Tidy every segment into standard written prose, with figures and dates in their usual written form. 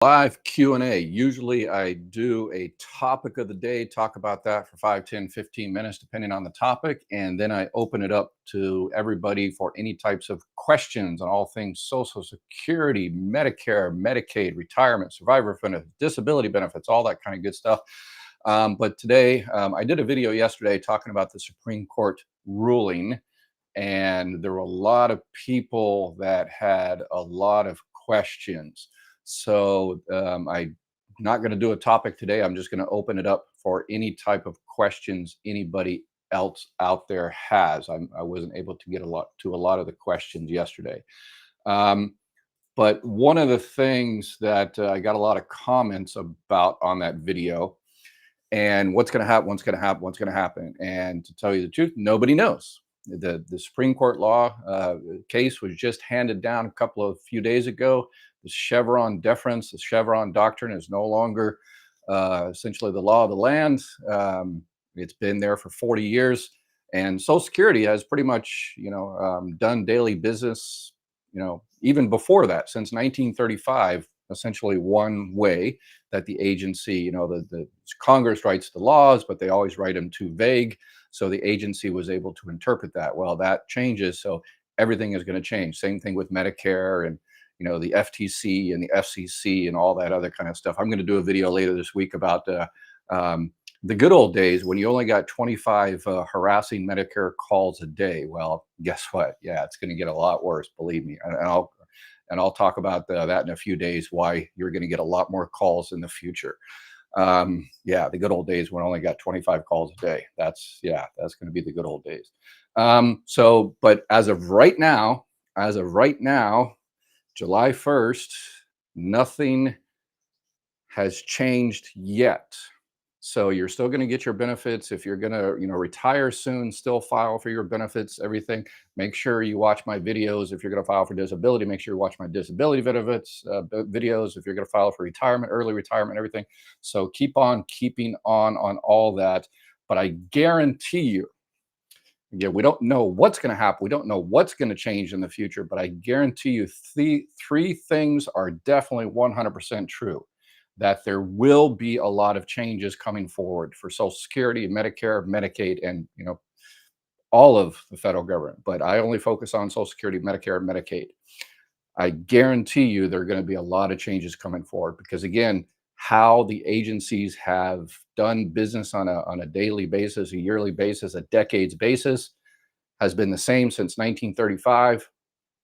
Live Q&A. Usually I do a topic of the day, talk about that for 5, 10, 15 minutes, depending on the topic. And then I open it up to everybody for any types of questions on all things Social Security, Medicare, Medicaid, retirement, survivor benefits, disability benefits, all that kind of good stuff. But today, I did a video yesterday talking about the Supreme Court ruling. And there were a lot of people that had a lot of questions. So I'm not going to do a topic today. I'm just going to open it up for any type of questions anybody else out there has. I wasn't able to get a lot of the questions yesterday. But one of the things that I got a lot of comments about on that video, and what's going to happen, what's going to happen, what's going to happen. And to tell you the truth, nobody knows. The Supreme Court law case was just handed down a few days ago. The Chevron deference, the Chevron doctrine is no longer essentially the law of the land. It's been there for 40 years, and Social Security has pretty much, done daily business, even before that, since 1935, essentially one way that the agency, the Congress writes the laws, but they always write them too vague. So the agency was able to interpret that. Well, that changes. So everything is going to change. Same thing with Medicare and, the FTC and the FCC and all that other kind of stuff. I'm going to do a video later this week about the good old days when you only got 25 harassing Medicare calls a day. Well, guess what? Yeah, it's going to get a lot worse, believe me. And I'll talk about that in a few days, why you're going to get a lot more calls in the future. Yeah, the good old days when I only got 25 calls a day. That's going to be the good old days. But as of right now, July 1st, nothing has changed yet. So you're still going to get your benefits. If you're going to, retire soon, still file for your benefits, everything. Make sure you watch my videos. If you're going to file for disability, make sure you watch my disability benefits videos. If you're going to file for retirement, early retirement, everything. So keep on keeping on all that. But I guarantee you, again, we don't know what's going to happen. We don't know what's going to change in the future, but I guarantee you three things are definitely 100% true. That there will be a lot of changes coming forward for Social Security, Medicare, Medicaid, and all of the federal government. But I only focus on Social Security, Medicare, and Medicaid. I guarantee you there are going to be a lot of changes coming forward because, again, how the agencies have done business on a daily basis, a yearly basis, a decades basis has been the same since 1935,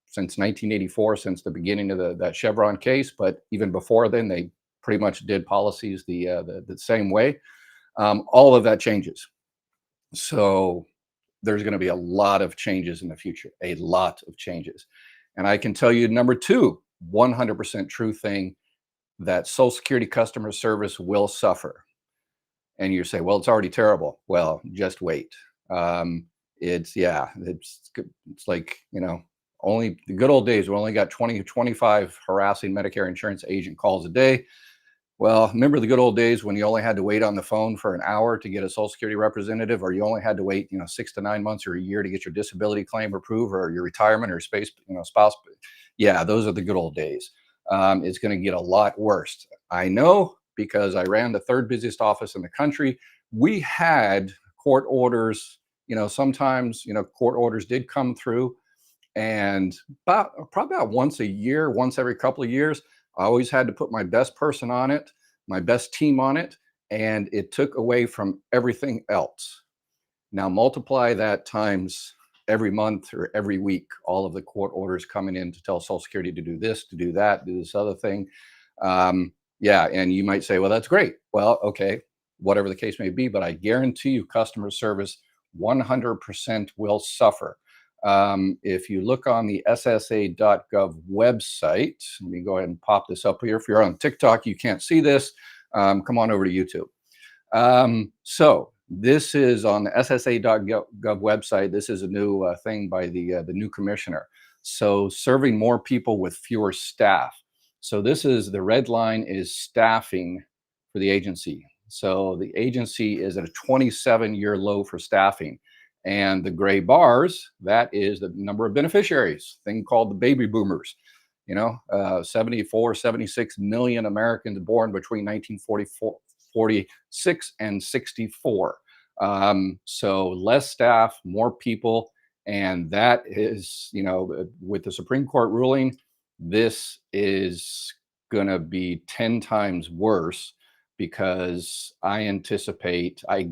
since 1984, since the beginning of that Chevron case. But even before then, they pretty much did policies the same way. All of that changes. So there's going to be a lot of changes in the future, a lot of changes. And I can tell you, number two, 100% true thing, that Social Security customer service will suffer. And you say, well, it's already terrible. Well, just wait. It's like, only the good old days, we only got 20 to 25 harassing Medicare insurance agent calls a day. Well, remember the good old days when you only had to wait on the phone for an hour to get a Social Security representative, or you only had to wait, 6 to 9 months or a year to get your disability claim approved, or your retirement or spouse. Yeah, those are the good old days. It's going to get a lot worse. I know, because I ran the third busiest office in the country. We had court orders, sometimes, court orders did come through, and probably about once a year, once every couple of years, I always had to put my best person on it, my best team on it, and it took away from everything else. Now multiply that times every month or every week, all of the court orders coming in to tell Social Security to do this, to do that, do this other thing. Yeah, and you might say, well, that's great. Well, okay, whatever the case may be, but I guarantee you customer service 100% will suffer. If you look on the ssa.gov website, let me go ahead and pop this up here. If you're on TikTok, you can't see this. Come on over to YouTube. So this is on the ssa.gov website. This is a new thing by the new commissioner. So serving more people with fewer staff. So this is, the red line is staffing for the agency. So the agency is at a 27-year low for staffing. And the gray bars, that is the number of beneficiaries, thing called the baby boomers. 74, 76 million Americans born between 1944, 46 and 64. So less staff, more people. And that is, with the Supreme Court ruling, this is going to be 10 times worse because I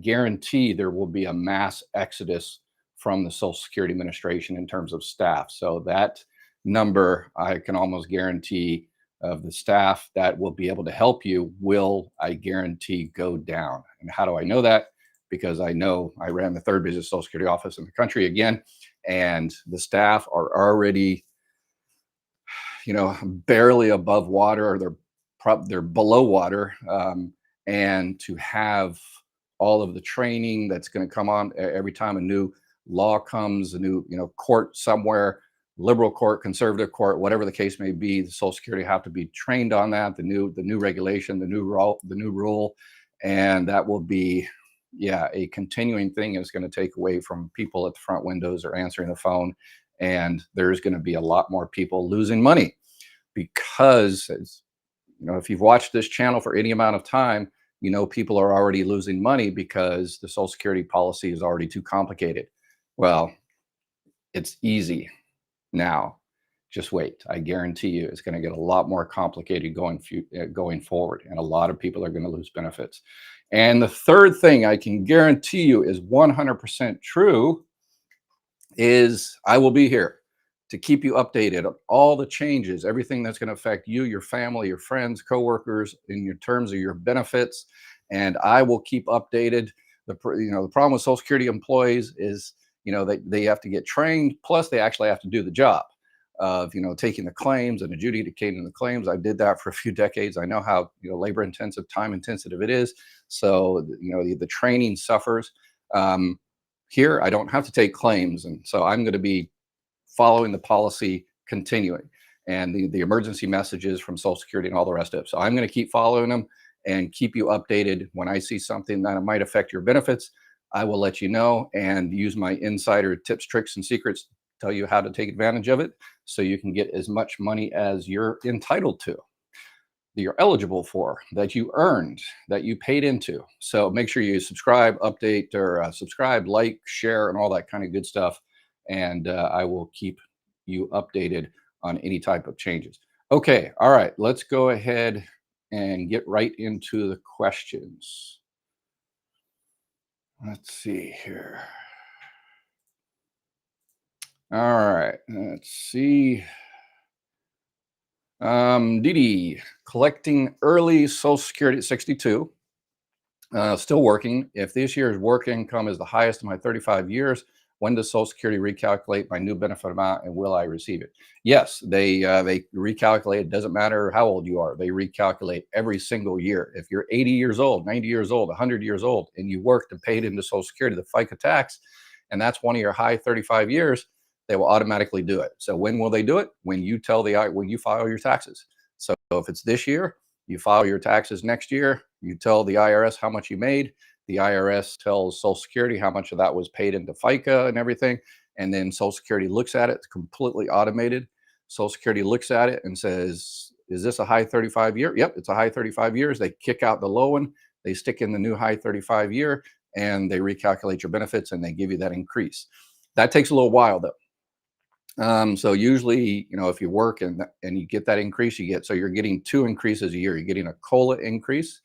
guarantee there will be a mass exodus from the Social Security Administration in terms of staff. So that number, I can almost guarantee, of the staff that will be able to help you will, I guarantee, go down. And how do I know that? Because I know I ran the third busiest Social Security office in the country again, and the staff are already, barely above water, or they're below water. And to have all of the training that's going to come on every time a new law comes, a new court somewhere, liberal court, conservative court, whatever the case may be, the Social Security have to be trained on that, the new regulation, the new rule, and that will be, a continuing thing. Is going to take away from people at the front windows or answering the phone, and there's going to be a lot more people losing money because, if you've watched this channel for any amount of time, people are already losing money because the Social Security policy is already too complicated. Well, it's easy now. Just wait. I guarantee you it's going to get a lot more complicated going forward, and a lot of people are going to lose benefits. And the third thing I can guarantee you is 100% true is I will be here to keep you updated on all the changes, everything that's going to affect you, your family, your friends, coworkers, in your terms of your benefits. And I will keep updated. The problem with Social Security employees is, they have to get trained, plus they actually have to do the job of, taking the claims and adjudicating the claims. I did that for a few decades. I know how, labor intensive, time intensive it is. So, the training suffers. Here, I don't have to take claims. And so I'm going to be following the policy continuing, and the emergency messages from Social Security and all the rest of it. So I'm going to keep following them and keep you updated. When I see something that might affect your benefits, I will let you know and use my insider tips, tricks, and secrets to tell you how to take advantage of it so you can get as much money as you're entitled to, that you're eligible for, that you earned, that you paid into. So make sure you subscribe, update, or subscribe, like, share, and all that kind of good stuff. And I will keep you updated on any type of changes. Okay, all right, let's go ahead and get right into the questions. Let's see here. All right, let's see. Didi, collecting early Social Security at 62. Still working. If this year's work income is the highest in my 35 years, when does Social Security recalculate my new benefit amount, and will I receive it? Yes, they recalculate. It doesn't matter how old you are. They recalculate every single year. If you're 80 years old, 90 years old, 100 years old, and you worked and paid into Social Security, the FICA tax, and that's one of your high 35 years, they will automatically do it. So when will they do it? When you when you file your taxes. So if it's this year, you file your taxes next year, you tell the IRS how much you made. The IRS tells Social Security how much of that was paid into FICA and everything. And then Social Security looks at it. It's completely automated. Social Security looks at it and says, is this a high 35 year? Yep, it's a high 35 years. They kick out the low one. They stick in the new high 35 year, and they recalculate your benefits, and they give you that increase. That takes a little while, though. So usually, if you work and you get that increase, so you're getting 2 increases a year. You're getting a COLA increase.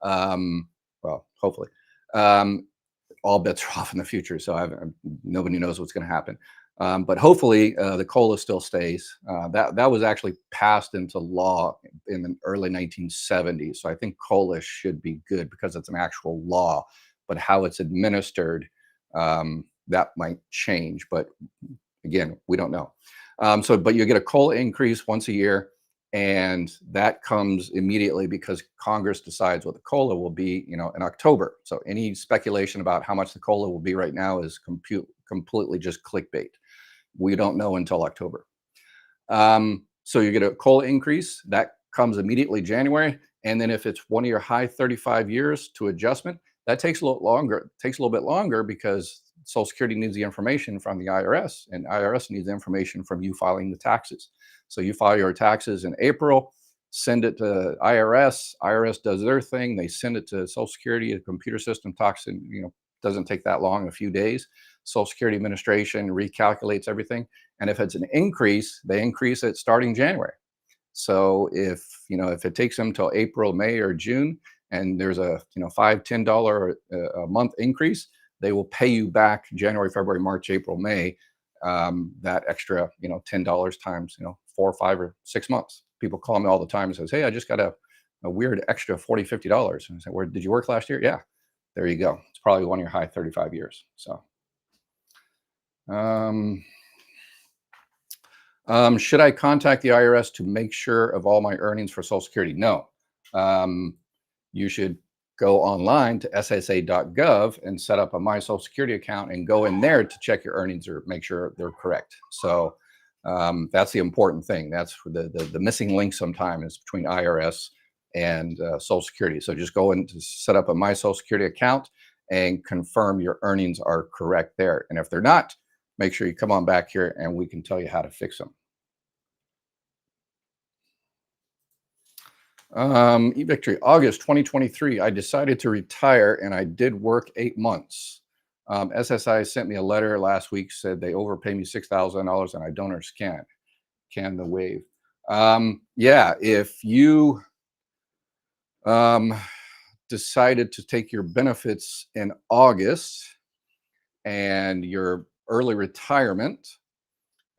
Well, hopefully, all bets are off in the future. So nobody knows what's going to happen. But hopefully the COLA still stays. That was actually passed into law in the early 1970s. So I think COLA should be good because it's an actual law, but how it's administered, that might change. But again, we don't know. But you get a COLA increase once a year, and that comes immediately because Congress decides what the COLA will be, in October. So any speculation about how much the COLA will be right now is completely just clickbait. We don't know until October. So you get a COLA increase that comes immediately January, and then if it's one of your high 35 years to adjustment, that takes a little longer. It takes a little bit longer because Social Security needs the information from the IRS, and IRS needs the information from you filing the taxes. So you file your taxes in April, send it to IRS. IRS does their thing. They send it to Social Security. A computer system talks in, doesn't take that long, a few days. Social Security Administration recalculates everything. And if it's an increase, they increase it starting January. So if it takes them till April, May, or June, and there's a $5, $10 a month increase, they will pay you back January, February, March, April, May, that extra $10 times 4, 5, or 6 months. People call me all the time and says, "Hey, I just got a weird extra $40, $50." And I say, "Where did you work last year?" Yeah, there you go. It's probably one of your high 35 years. So. Should I contact the IRS to make sure of all my earnings for Social Security? No. You should go online to ssa.gov and set up a My Social Security account and go in there to check your earnings or make sure they're correct. So that's the important thing. That's the missing link sometimes is between IRS and Social Security. So just go in to set up a My Social Security account and confirm your earnings are correct there. And if they're not, make sure you come on back here and we can tell you how to fix them. eVictory, August 2023. I decided to retire and I did work 8 months. SSI sent me a letter last week, said they overpay me $6,000 and I don't understand. Can the waive? Yeah, if you decided to take your benefits in August and your early retirement,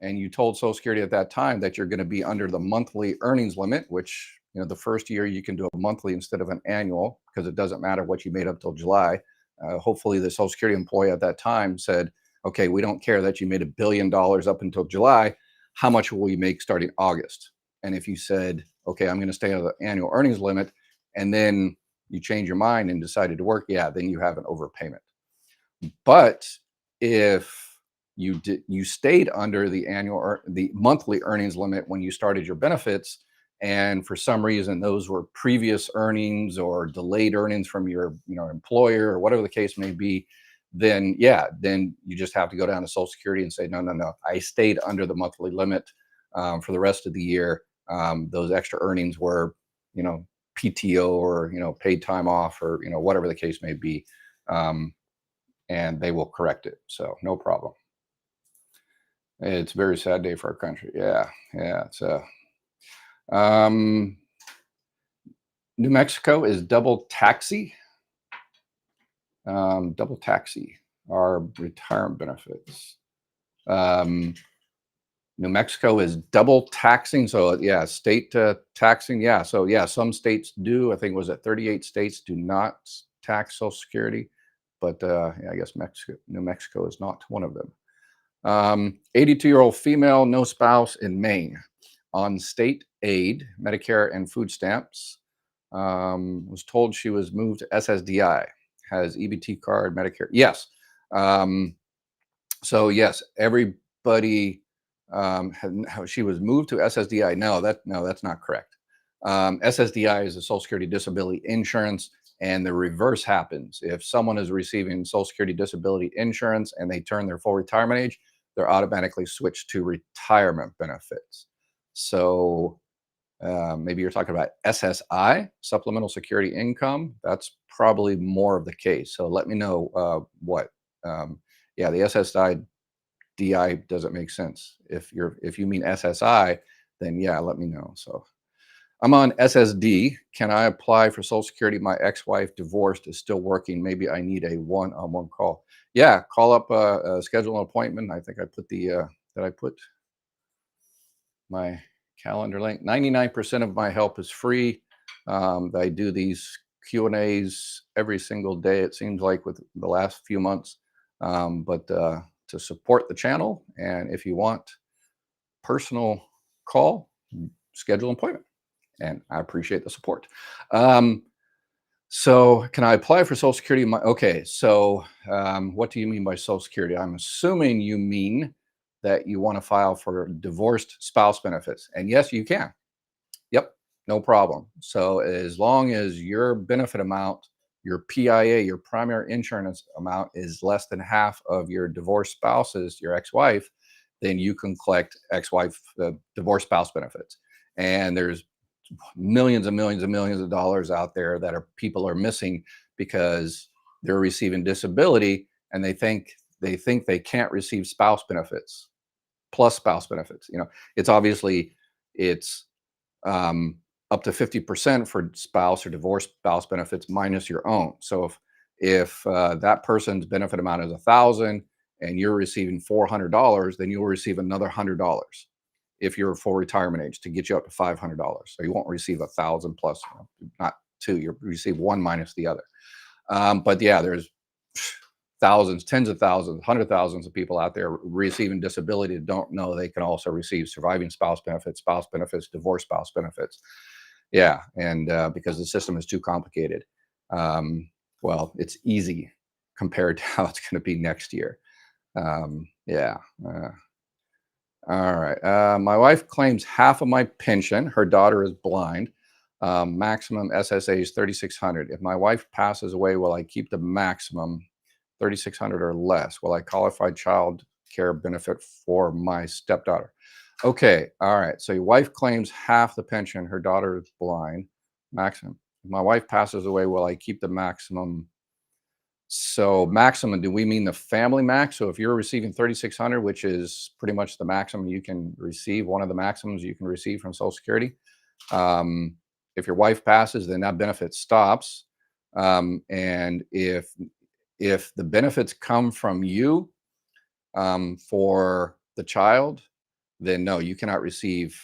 and you told Social Security at that time that you're going to be under the monthly earnings limit, which the first year you can do a monthly instead of an annual because it doesn't matter what you made up till July. Hopefully the Social Security employee at that time said, okay, we don't care that you made $1 billion up until July. How much will you make starting August? And if you said, okay, I'm going to stay under the annual earnings limit, and then you change your mind and decided to work, yeah, then you have an overpayment. But if you stayed under the annual or the monthly earnings limit when you started your benefits, and for some reason those were previous earnings or delayed earnings from your employer or whatever the case may be, then you just have to go down to Social Security and say, no, I stayed under the monthly limit for the rest of the year. Those extra earnings were PTO or paid time off or whatever the case may be, and they will correct it. So no problem. It's a very sad day for our country. Yeah. It's New Mexico is double taxi. Double taxi our retirement benefits. New Mexico is double taxing. So yeah, state taxing. Yeah. So yeah, some states do. I think was it 38 states do not tax Social Security, but yeah, I guess New Mexico is not one of them. 82-year-old female, no spouse in Maine, on state aid, Medicare and food stamps. Was told she was moved to SSDI, has EBT card, Medicare. Yes. So yes, everybody she was moved to SSDI. No, that's not correct. SSDI is a Social Security Disability Insurance, and the reverse happens. If someone is receiving Social Security Disability Insurance and they turn their full retirement age, they're automatically switched to retirement benefits. So maybe you're talking about SSI, Supplemental Security Income. That's probably more of the case. So let me know what. Yeah, the SSI DI doesn't make sense. If you mean SSI, then yeah, let me know. So I'm on SSD. Can I apply for Social Security? My ex-wife divorced is still working. Maybe I need a one-on-one call. Yeah, call up, schedule an appointment. I think I put did I put my calendar link? 99% of my help is free. I do these Q&As every single day, it seems like, with the last few months. But to support the channel, and if you want personal call, schedule an appointment. And I appreciate the support. So can I apply for Social Security? Okay, so what do you mean by Social Security? I'm assuming you mean that you want to file for divorced spouse benefits. And yes, you can. Yep, no problem. So as long as your benefit amount your PIA, your primary insurance amount, is less than half of your divorced spouse's, your ex-wife, then you can collect ex-wife divorce spouse benefits. And there's millions and millions and millions of dollars out there that are people are missing because they're receiving disability and they think they can't receive spouse benefits plus spouse benefits. It's obviously it's um, up to 50% for spouse or divorced spouse benefits minus your own. So if that person's benefit amount is 1,000 and you're receiving $400, then you'll receive another $100 if you're full retirement age to get you up to $500. So you won't receive 1,000 plus, not two. You receive one minus the other. But yeah, there's thousands, tens of thousands, hundred thousands of people out there receiving disability that don't know they can also receive surviving spouse benefits, divorce spouse benefits. Yeah, and because the system is too complicated. Well, it's easy compared to how it's going to be next year. Yeah. All right. My wife claims half of my pension. Her daughter is blind. Maximum SSA is 3,600. If my wife passes away, will I keep the maximum 3,600 or less? Will I qualify child care benefit for my stepdaughter? Okay. All right. So your wife claims half the pension. Her daughter is blind. Maximum. If my wife passes away, will I keep the maximum? So maximum, do we mean the family max? So if you're receiving 3,600, which is pretty much the maximum you can receive, one of the maximums you can receive from Social Security. If your wife passes, then that benefit stops. And if the benefits come from you for the child, then no, you cannot receive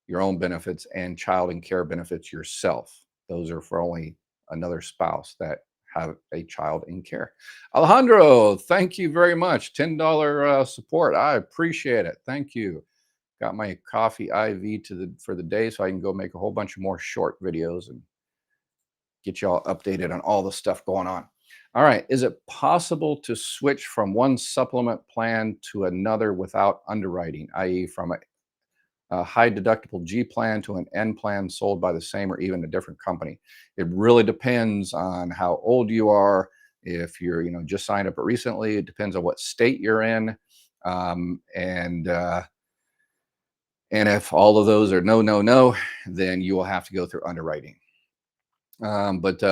your own benefits and child and care benefits yourself. Those are for only another spouse that have a child in care. Alejandro, thank you very much. $10 support. I appreciate it. Thank you. Got my coffee IV for the day so I can go make a whole bunch of more short videos and get you all updated on all the stuff going on. All right. Is it possible to switch from one supplement plan to another without underwriting, i.e. from a high deductible G plan to an N plan sold by the same or even a different company? It really depends on how old you are. If you're, just signed up recently, it depends on what state you're in. And if all of those are no, then you will have to go through underwriting. But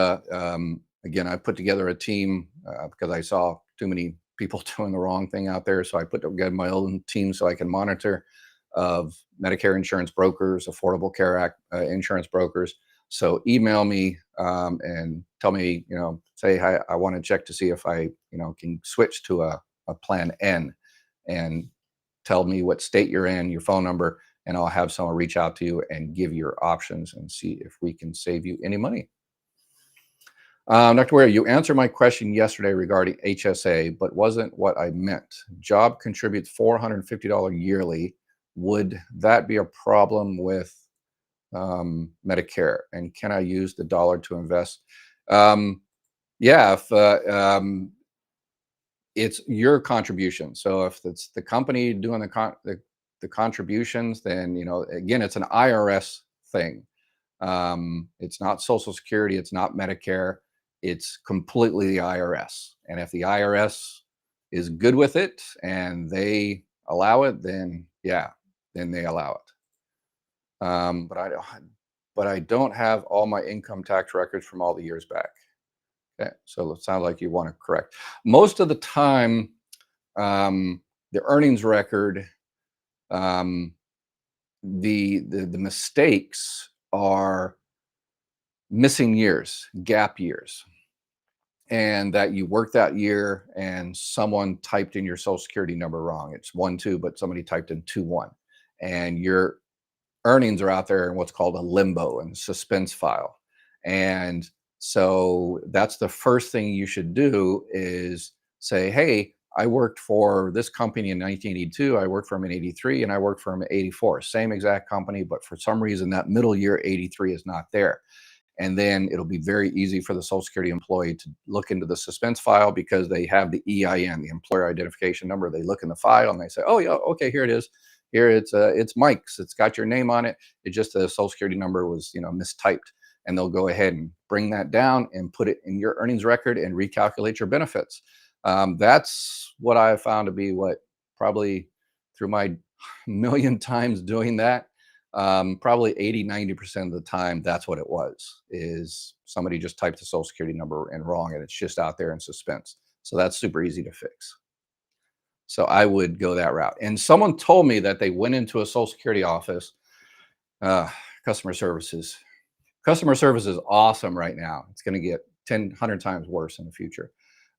again, I put together a team because I saw too many people doing the wrong thing out there. So I put together my own team so I can monitor of Medicare insurance brokers, Affordable Care Act insurance brokers. So email me and tell me, say, hi, I want to check to see if I, can switch to a plan N, and tell me what state you're in, your phone number, and I'll have someone reach out to you and give your options and see if we can save you any money. Dr. Weir, you answered my question yesterday regarding HSA, but wasn't what I meant. Job contributes $450 yearly. Would that be a problem with Medicare? And can I use the dollar to invest? Yeah, if it's your contribution. So if it's the company doing the contributions, then again, it's an IRS thing. It's not Social Security. It's not Medicare. It's completely the IRS. And if the IRS is good with it and they allow it, then yeah, then they allow it. But I don't have all my income tax records from all the years back. Okay, so it sounds like you want to correct. Most of the time, the earnings record, the mistakes are missing years, gap years, and that you worked that year and someone typed in your Social Security number wrong. It's 1-2, but somebody typed in 2-1, and your earnings are out there in what's called a limbo and suspense file. And so that's the first thing you should do is say, hey, I worked for this company in 1982, I worked for them in 83, and I worked for them in 84. Same exact company, but for some reason that middle year 83 is not there. And then it'll be very easy for the Social Security employee to look into the suspense file because they have the EIN, the employer identification number. They look in the file and they say, oh yeah, okay, here it is. Here it's Mike's. It's got your name on it. It just the Social Security number was mistyped. and they'll go ahead and bring that down and put it in your earnings record and recalculate your benefits. That's what I found to be what probably through my million times doing that, probably 80–90% of the time, that's what it was, is somebody just typed the social security number in wrong and it's just out there in suspense. So that's super easy to fix. So I would go that route. And someone told me that they went into a social security office, uh, customer services. Customer service is awesome right now. It's going to get 10, 100 times worse in the future.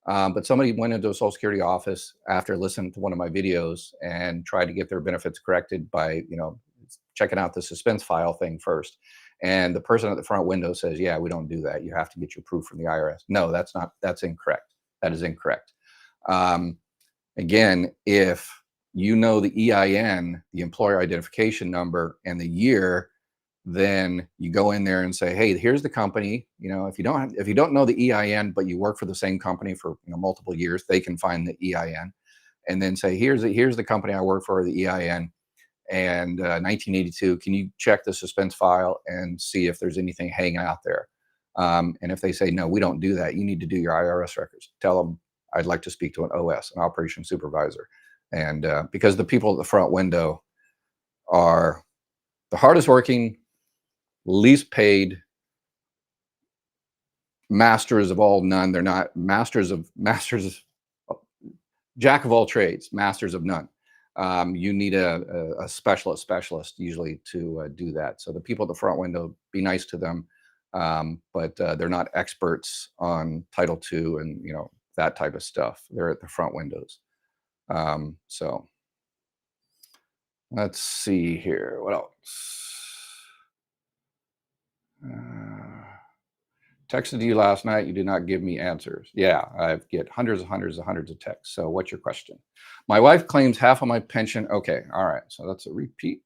But somebody went into a social security office after listening to one of my videos and tried to get their benefits corrected by, checking out the suspense file thing first. And the person at the front window says, yeah, we don't do that. You have to get your proof from the IRS. No, that's incorrect. That is incorrect. Again, if you know the EIN, the employer identification number, and the year, then you go in there and say, hey, here's the company. If you don't know the EIN, but you work for the same company for multiple years, they can find the EIN, and then say, here's the company I work for, the EIN, and 1982. Can you check the suspense file and see if there's anything hanging out there? And if they say, no, we don't do that, you need to do your IRS records. Tell them, I'd like to speak to an OS, an operation supervisor. And because the people at the front window are the hardest working, least paid, masters of all none. They're not masters, jack of all trades, masters of none. You need a specialist usually to do that. So the people at the front window, be nice to them, but they're not experts on Title II and that type of stuff. They're at the front windows. So let's see here. What else? Texted you last night. You did not give me answers. Yeah, I get hundreds of texts. So what's your question? My wife claims half of my pension. Okay, all right. So that's a repeat.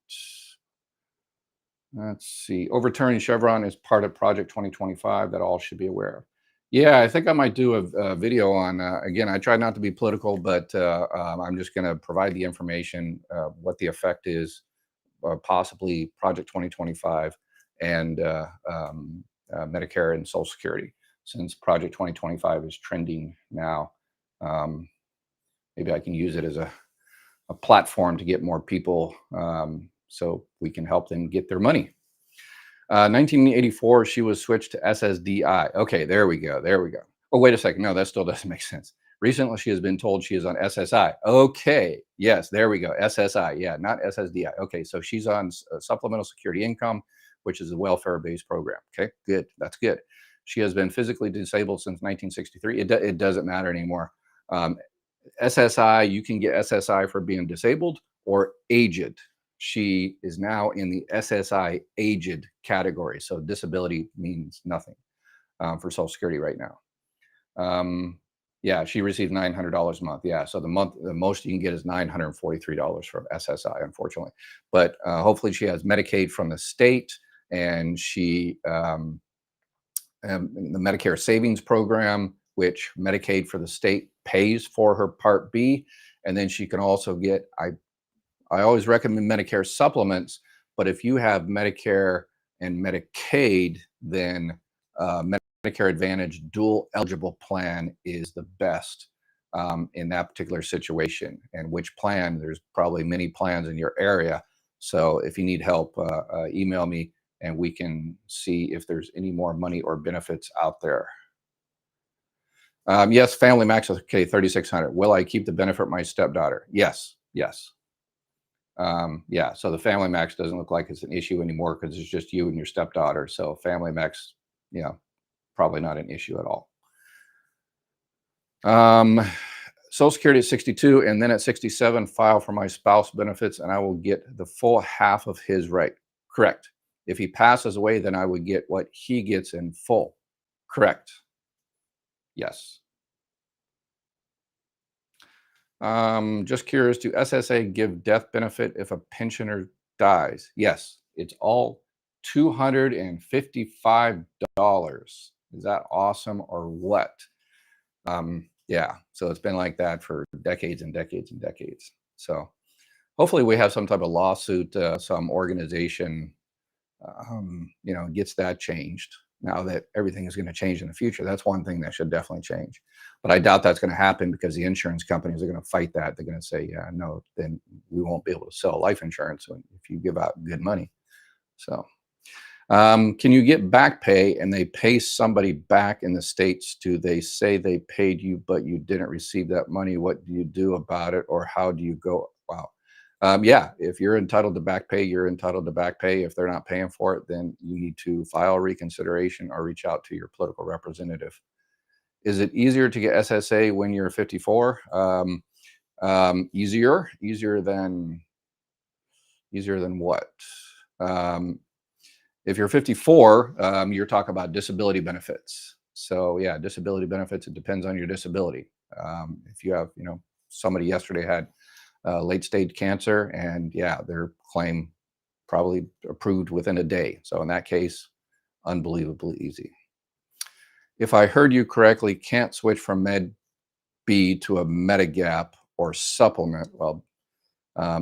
Let's see. Overturning Chevron is part of Project 2025 that all should be aware of. Yeah, I think I might do a video on, again, I try not to be political, but I'm just going to provide the information, what the effect is, possibly Project 2025 and Medicare and Social Security, since Project 2025 is trending now. Maybe I can use it as a platform to get more people, so we can help them get their money. 1984, she was switched to SSDI. Okay, there we go. Oh, wait a second. No, that still doesn't make sense. Recently, she has been told she is on SSI. Okay, yes, there we go. SSI, yeah, not SSDI. Okay, so she's on supplemental security income, which is a welfare-based program. Okay, good. That's good. She has been physically disabled since 1963. It doesn't matter anymore. SSI, you can get SSI for being disabled or aged. She is now in the SSI aged category. So disability means nothing for Social Security right now. Yeah, she receives $900 a month. Yeah, so the most you can get is $943 from SSI, unfortunately. But hopefully she has Medicaid from the state, and she the Medicare Savings Program, which Medicaid for the state pays for her Part B, and then she can also get, I always recommend Medicare Supplements, but if you have Medicare and Medicaid, then Medicare Advantage dual eligible plan is the best in that particular situation. And which plan? There's probably many plans in your area. So if you need help, email me and we can see if there's any more money or benefits out there. Yes, Family Max, okay, 3,600. Will I keep the benefit of my stepdaughter? Yes. Yeah, so the Family Max doesn't look like it's an issue anymore because it's just you and your stepdaughter. So Family Max, probably not an issue at all. Social Security at 62, and then at 67, file for my spouse benefits, and I will get the full half of his rate. Correct. If he passes away, then I would get what he gets in full. Correct. Yes. Just curious, do SSA give death benefit if a pensioner dies? Yes, it's all $255. Is that awesome or what? Yeah, so it's been like that for decades and decades and decades. So hopefully we have some type of lawsuit, some organization, gets that changed. Now that everything is going to change in the future, that's one thing that should definitely change. But I doubt that's going to happen because the insurance companies are going to fight that. They're going to say, yeah, no, then we won't be able to sell life insurance if you give out good money. So, can you get back pay and they pay somebody back in the States? Do they say they paid you, but you didn't receive that money? What do you do about it? Or how do you go? Wow. Yeah, if you're entitled to back pay, you're entitled to back pay. If they're not paying for it, then you need to file reconsideration or reach out to your political representative. Is it easier to get SSA when you're 54? Easier than what? Um, if you're 54, you're talking about disability benefits. So yeah, disability benefits, it depends on your disability. If you have, somebody yesterday had late stage cancer and yeah, their claim probably approved within a day. So in that case, unbelievably easy. If I heard you correctly, can't switch from Med B to a Medigap or supplement. Well,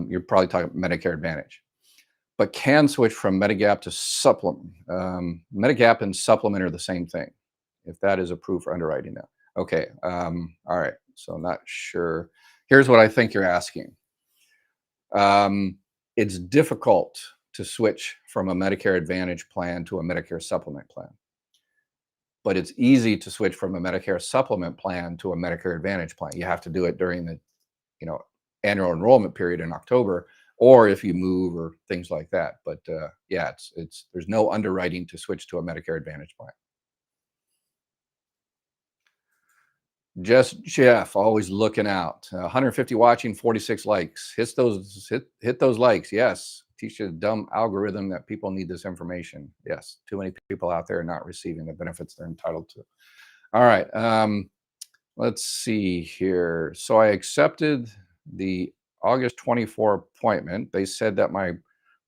you're probably talking Medicare Advantage, but can switch from Medigap to supplement. Medigap and supplement are the same thing, if that is approved for underwriting now. Okay, all right, so I'm not sure. Here's what I think you're asking. It's difficult to switch from a Medicare Advantage plan to a Medicare Supplement plan, but it's easy to switch from a Medicare Supplement plan to a Medicare Advantage plan. You have to do it during the, annual enrollment period in October, or if you move or things like that. But yeah, it's there's no underwriting to switch to a Medicare Advantage plan. Just Jeff, always looking out. 150 watching, 46 likes. Hit those likes. Yes. Teach a dumb algorithm that people need this information. Yes. Too many people out there not receiving the benefits they're entitled to. All right. Let's see here. So I accepted the August 24 appointment. They said that my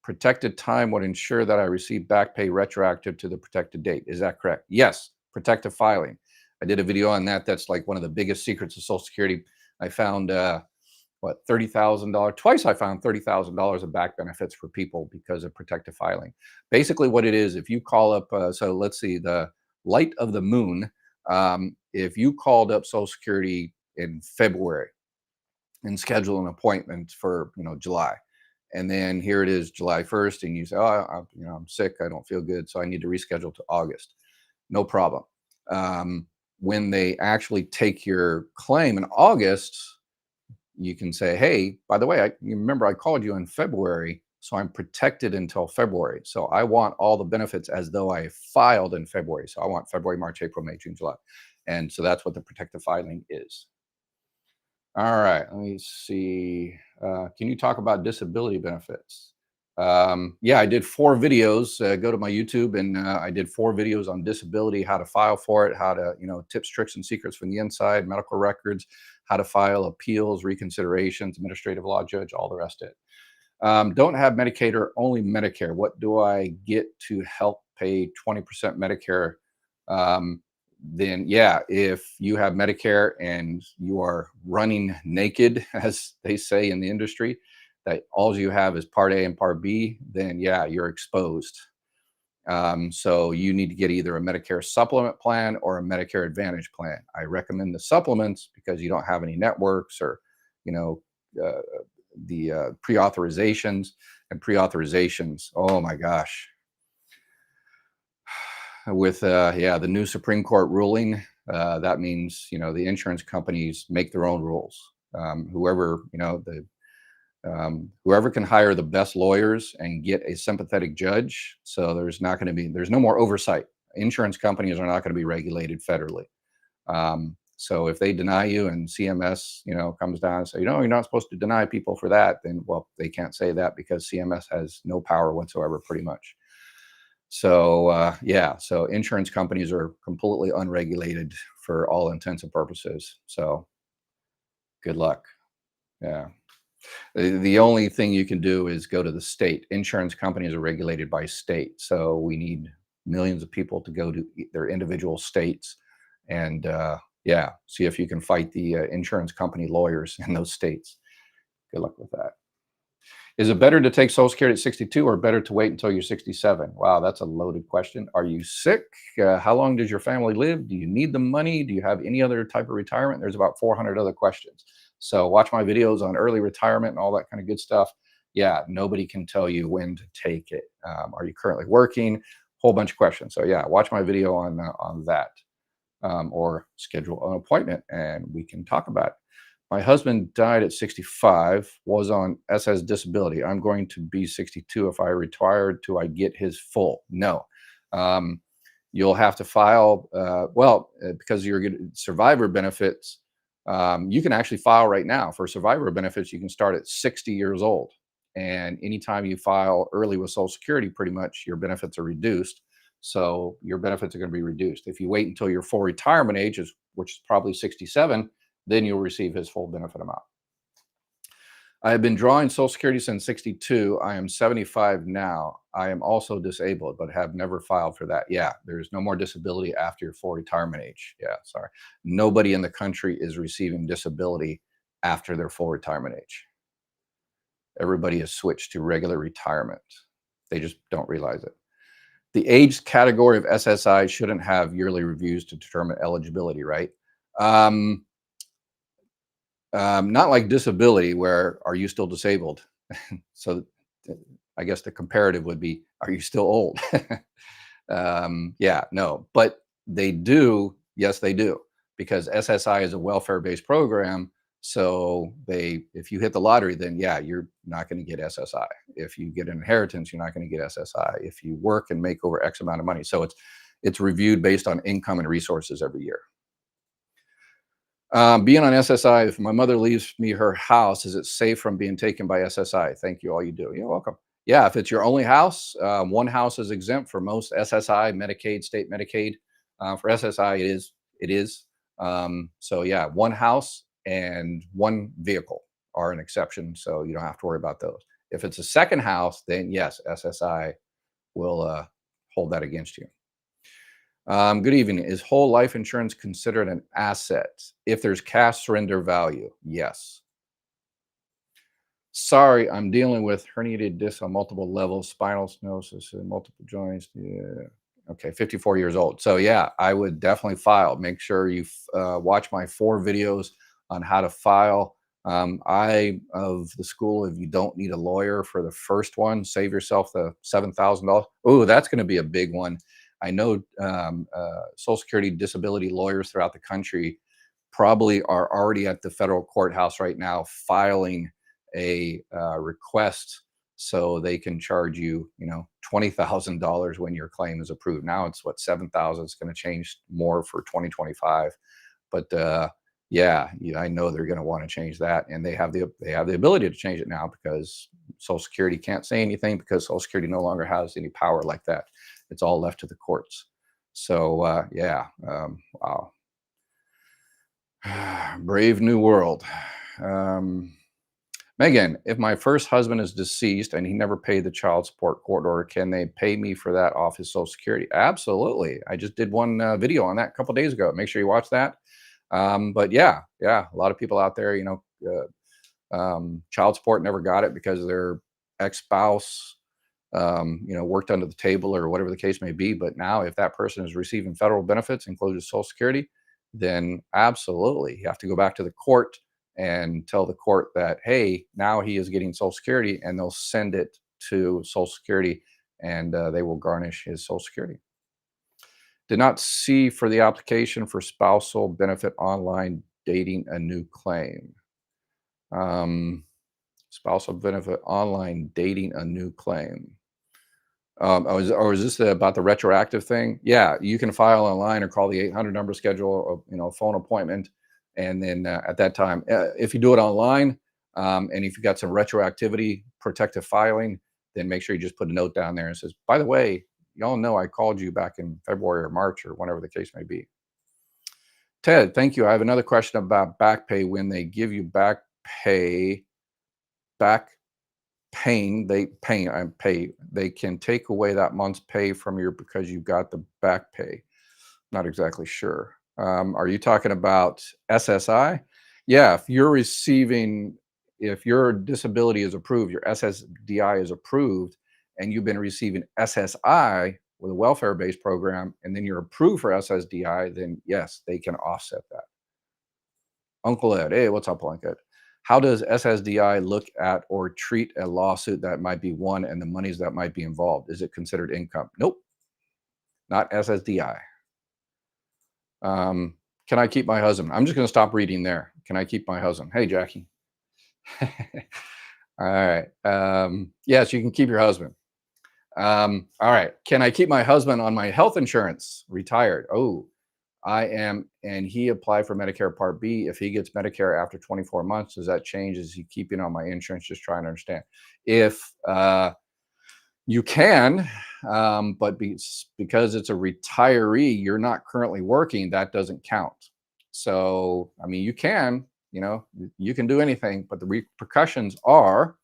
protected time would ensure that I receive back pay retroactive to the protected date. Is that correct? Yes. Protective filing. I did a video on that. That's like one of the biggest secrets of Social Security. I found $30,000. Twice I found $30,000 of back benefits for people because of protective filing. Basically, what it is, if you call up, so let's see, the light of the moon. If you called up Social Security in February and schedule an appointment for July, and then here it is July 1st, and you say, oh, I'm sick, I don't feel good, so I need to reschedule to August. No problem. When they actually take your claim in August, you can say, hey, by the way, you remember I called you in February, so I'm protected until February. So I want all the benefits as though I filed in February. So I want February, March, April, May, June, July. And so that's what the protective filing is. All right, let me see. Can you talk about disability benefits? Yeah, I did 4 videos. Go to my YouTube, and I did 4 videos on disability, how to file for it, how to, tips, tricks, and secrets from the inside, medical records, how to file appeals, reconsiderations, administrative law judge, all the rest of it. Don't have Medicaid or only Medicare. What do I get to help pay 20% Medicare? Then yeah, if you have Medicare and you are running naked, as they say in the industry, that all you have is Part A and Part B, then yeah, you're exposed. So you need to get either a Medicare supplement plan or a Medicare Advantage plan. I recommend the supplements because you don't have any networks or, the pre-authorizations and pre-authorizations. Oh my gosh. With the new Supreme Court ruling, that means the insurance companies make their own rules. Whoever whoever can hire the best lawyers and get a sympathetic judge. So there's no more oversight. Insurance companies are not going to be regulated federally. So if they deny you and CMS, comes down and say, you're not supposed to deny people for that, then, well, they can't say that because CMS has no power whatsoever, pretty much. So yeah, so insurance companies are completely unregulated for all intents and purposes. So good luck. Yeah. The only thing you can do is go to the state. Insurance companies are regulated by state. So we need millions of people to go to their individual states and yeah, see if you can fight the insurance company lawyers in those states. Good luck with that. Is it better to take Social Security at 62 or better to wait until you're 67? Wow, that's a loaded question. Are you sick? How long does your family live? Do you need the money? Do you have any other type of retirement? There's about 400 other questions. So watch my videos on early retirement and all that kind of good stuff. Yeah, nobody can tell you when to take it. Are you currently working? Whole bunch of questions. So yeah, watch my video on that, or schedule an appointment and we can talk about it. My husband died at 65, was on SS disability. I'm going to be 62. If I retire, do I get his full? No. Um, you'll have to file, because you're getting survivor benefits. You can actually file right now for survivor benefits. You can start at 60 years old. And anytime you file early with Social Security, pretty much your benefits are reduced. So your benefits are going to be reduced. If you wait until your full retirement age, which is probably 67, then you'll receive his full benefit amount. I have been drawing Social Security since 62. I am 75 now. I am also disabled, but have never filed for that. Yeah, there's no more disability after your full retirement age. Yeah, sorry. Nobody in the country is receiving disability after their full retirement age. Everybody has switched to regular retirement. They just don't realize it. The age category of SSI shouldn't have yearly reviews to determine eligibility, right? Um, not like disability, where are you still disabled? So I guess the comparative would be, are you still old? Yeah, no, but they do. Yes, they do, because SSI is a welfare-based program. So if you hit the lottery, then yeah, you're not going to get SSI. If you get an inheritance, you're not going to get SSI. If you work and make over X amount of money, so it's reviewed based on income and resources every year. Being on SSI, if my mother leaves me her house, is it safe from being taken by SSI? Thank you, all you do. You're welcome. Yeah, if it's your only house, one house is exempt for most SSI, Medicaid, state Medicaid. For SSI, it is. It is. So yeah, one house and one vehicle are an exception, so you don't have to worry about those. If it's a second house, then yes, SSI will hold that against you. Good evening. Is whole life insurance considered an asset if there's cash surrender value? Yes. Sorry, I'm dealing with herniated disc on multiple levels, spinal stenosis, and multiple joints. Yeah. Okay, 54 years old. So yeah, I would definitely file. Make sure you watch my 4 videos on how to file. I of the school, if you don't need a lawyer for the first one, save yourself the $7,000. Oh, that's going to be a big one. I know Social Security disability lawyers throughout the country probably are already at the federal courthouse right now filing a request so they can charge you, $20,000 when your claim is approved. Now it's what, 7,000. It's going to change more for 2025, but yeah, I know they're going to want to change that, and they have the ability to change it now because Social Security can't say anything, because Social Security no longer has any power like that. It's all left to the courts. So yeah, wow. Brave new world. Um, Megan, if my first husband is deceased and he never paid the child support court order, can they pay me for that off his Social Security? Absolutely. I just did one video on that a couple days ago. Make sure you watch that. But yeah, a lot of people out there, child support never got it because their ex-spouse, worked under the table or whatever the case may be. But now, if that person is receiving federal benefits, including Social Security, then absolutely, you have to go back to the court and tell the court that, hey, now he is getting Social Security, and they'll send it to Social Security, and they will garnish his Social Security. Did not see for the application for spousal benefit online dating a new claim. Um, Spousal benefit online dating a new claim. Or is this about the retroactive thing? Yeah, you can file online or call the 800 number, schedule a phone appointment, and then at that time, if you do it online, and if you got some retroactivity protective filing, then make sure you just put a note down there and says, by the way, y'all know I called you back in February or March or whatever the case may be. Ted, thank you. I have another question about back pay. When they give you back pain, they can take away that month's pay from your because you got the back pay. Not exactly sure. Are you talking about SSI? Yeah, if you're receiving, if your disability is approved, your SSDI is approved, and you've been receiving SSI with a welfare-based program, and then you're approved for SSDI, then yes, they can offset that. Uncle Ed, hey, what's up, Uncle Ed? How does SSDI look at or treat a lawsuit that might be won and the monies that might be involved? Is it considered income? Nope, not SSDI. Can I keep my husband? I'm just going to stop reading there. Can I keep my husband? Hey, Jackie. All right. Yes, you can keep your husband. All right. Can I keep my husband on my health insurance? Retired. Oh, I am. And he applied for Medicare Part B. If he gets Medicare after 24 months, does that change? Is he keeping on my insurance? Just trying to understand. If you can, but because it's a retiree, you're not currently working, that doesn't count. So, I mean, you can, you can do anything, but the repercussions are,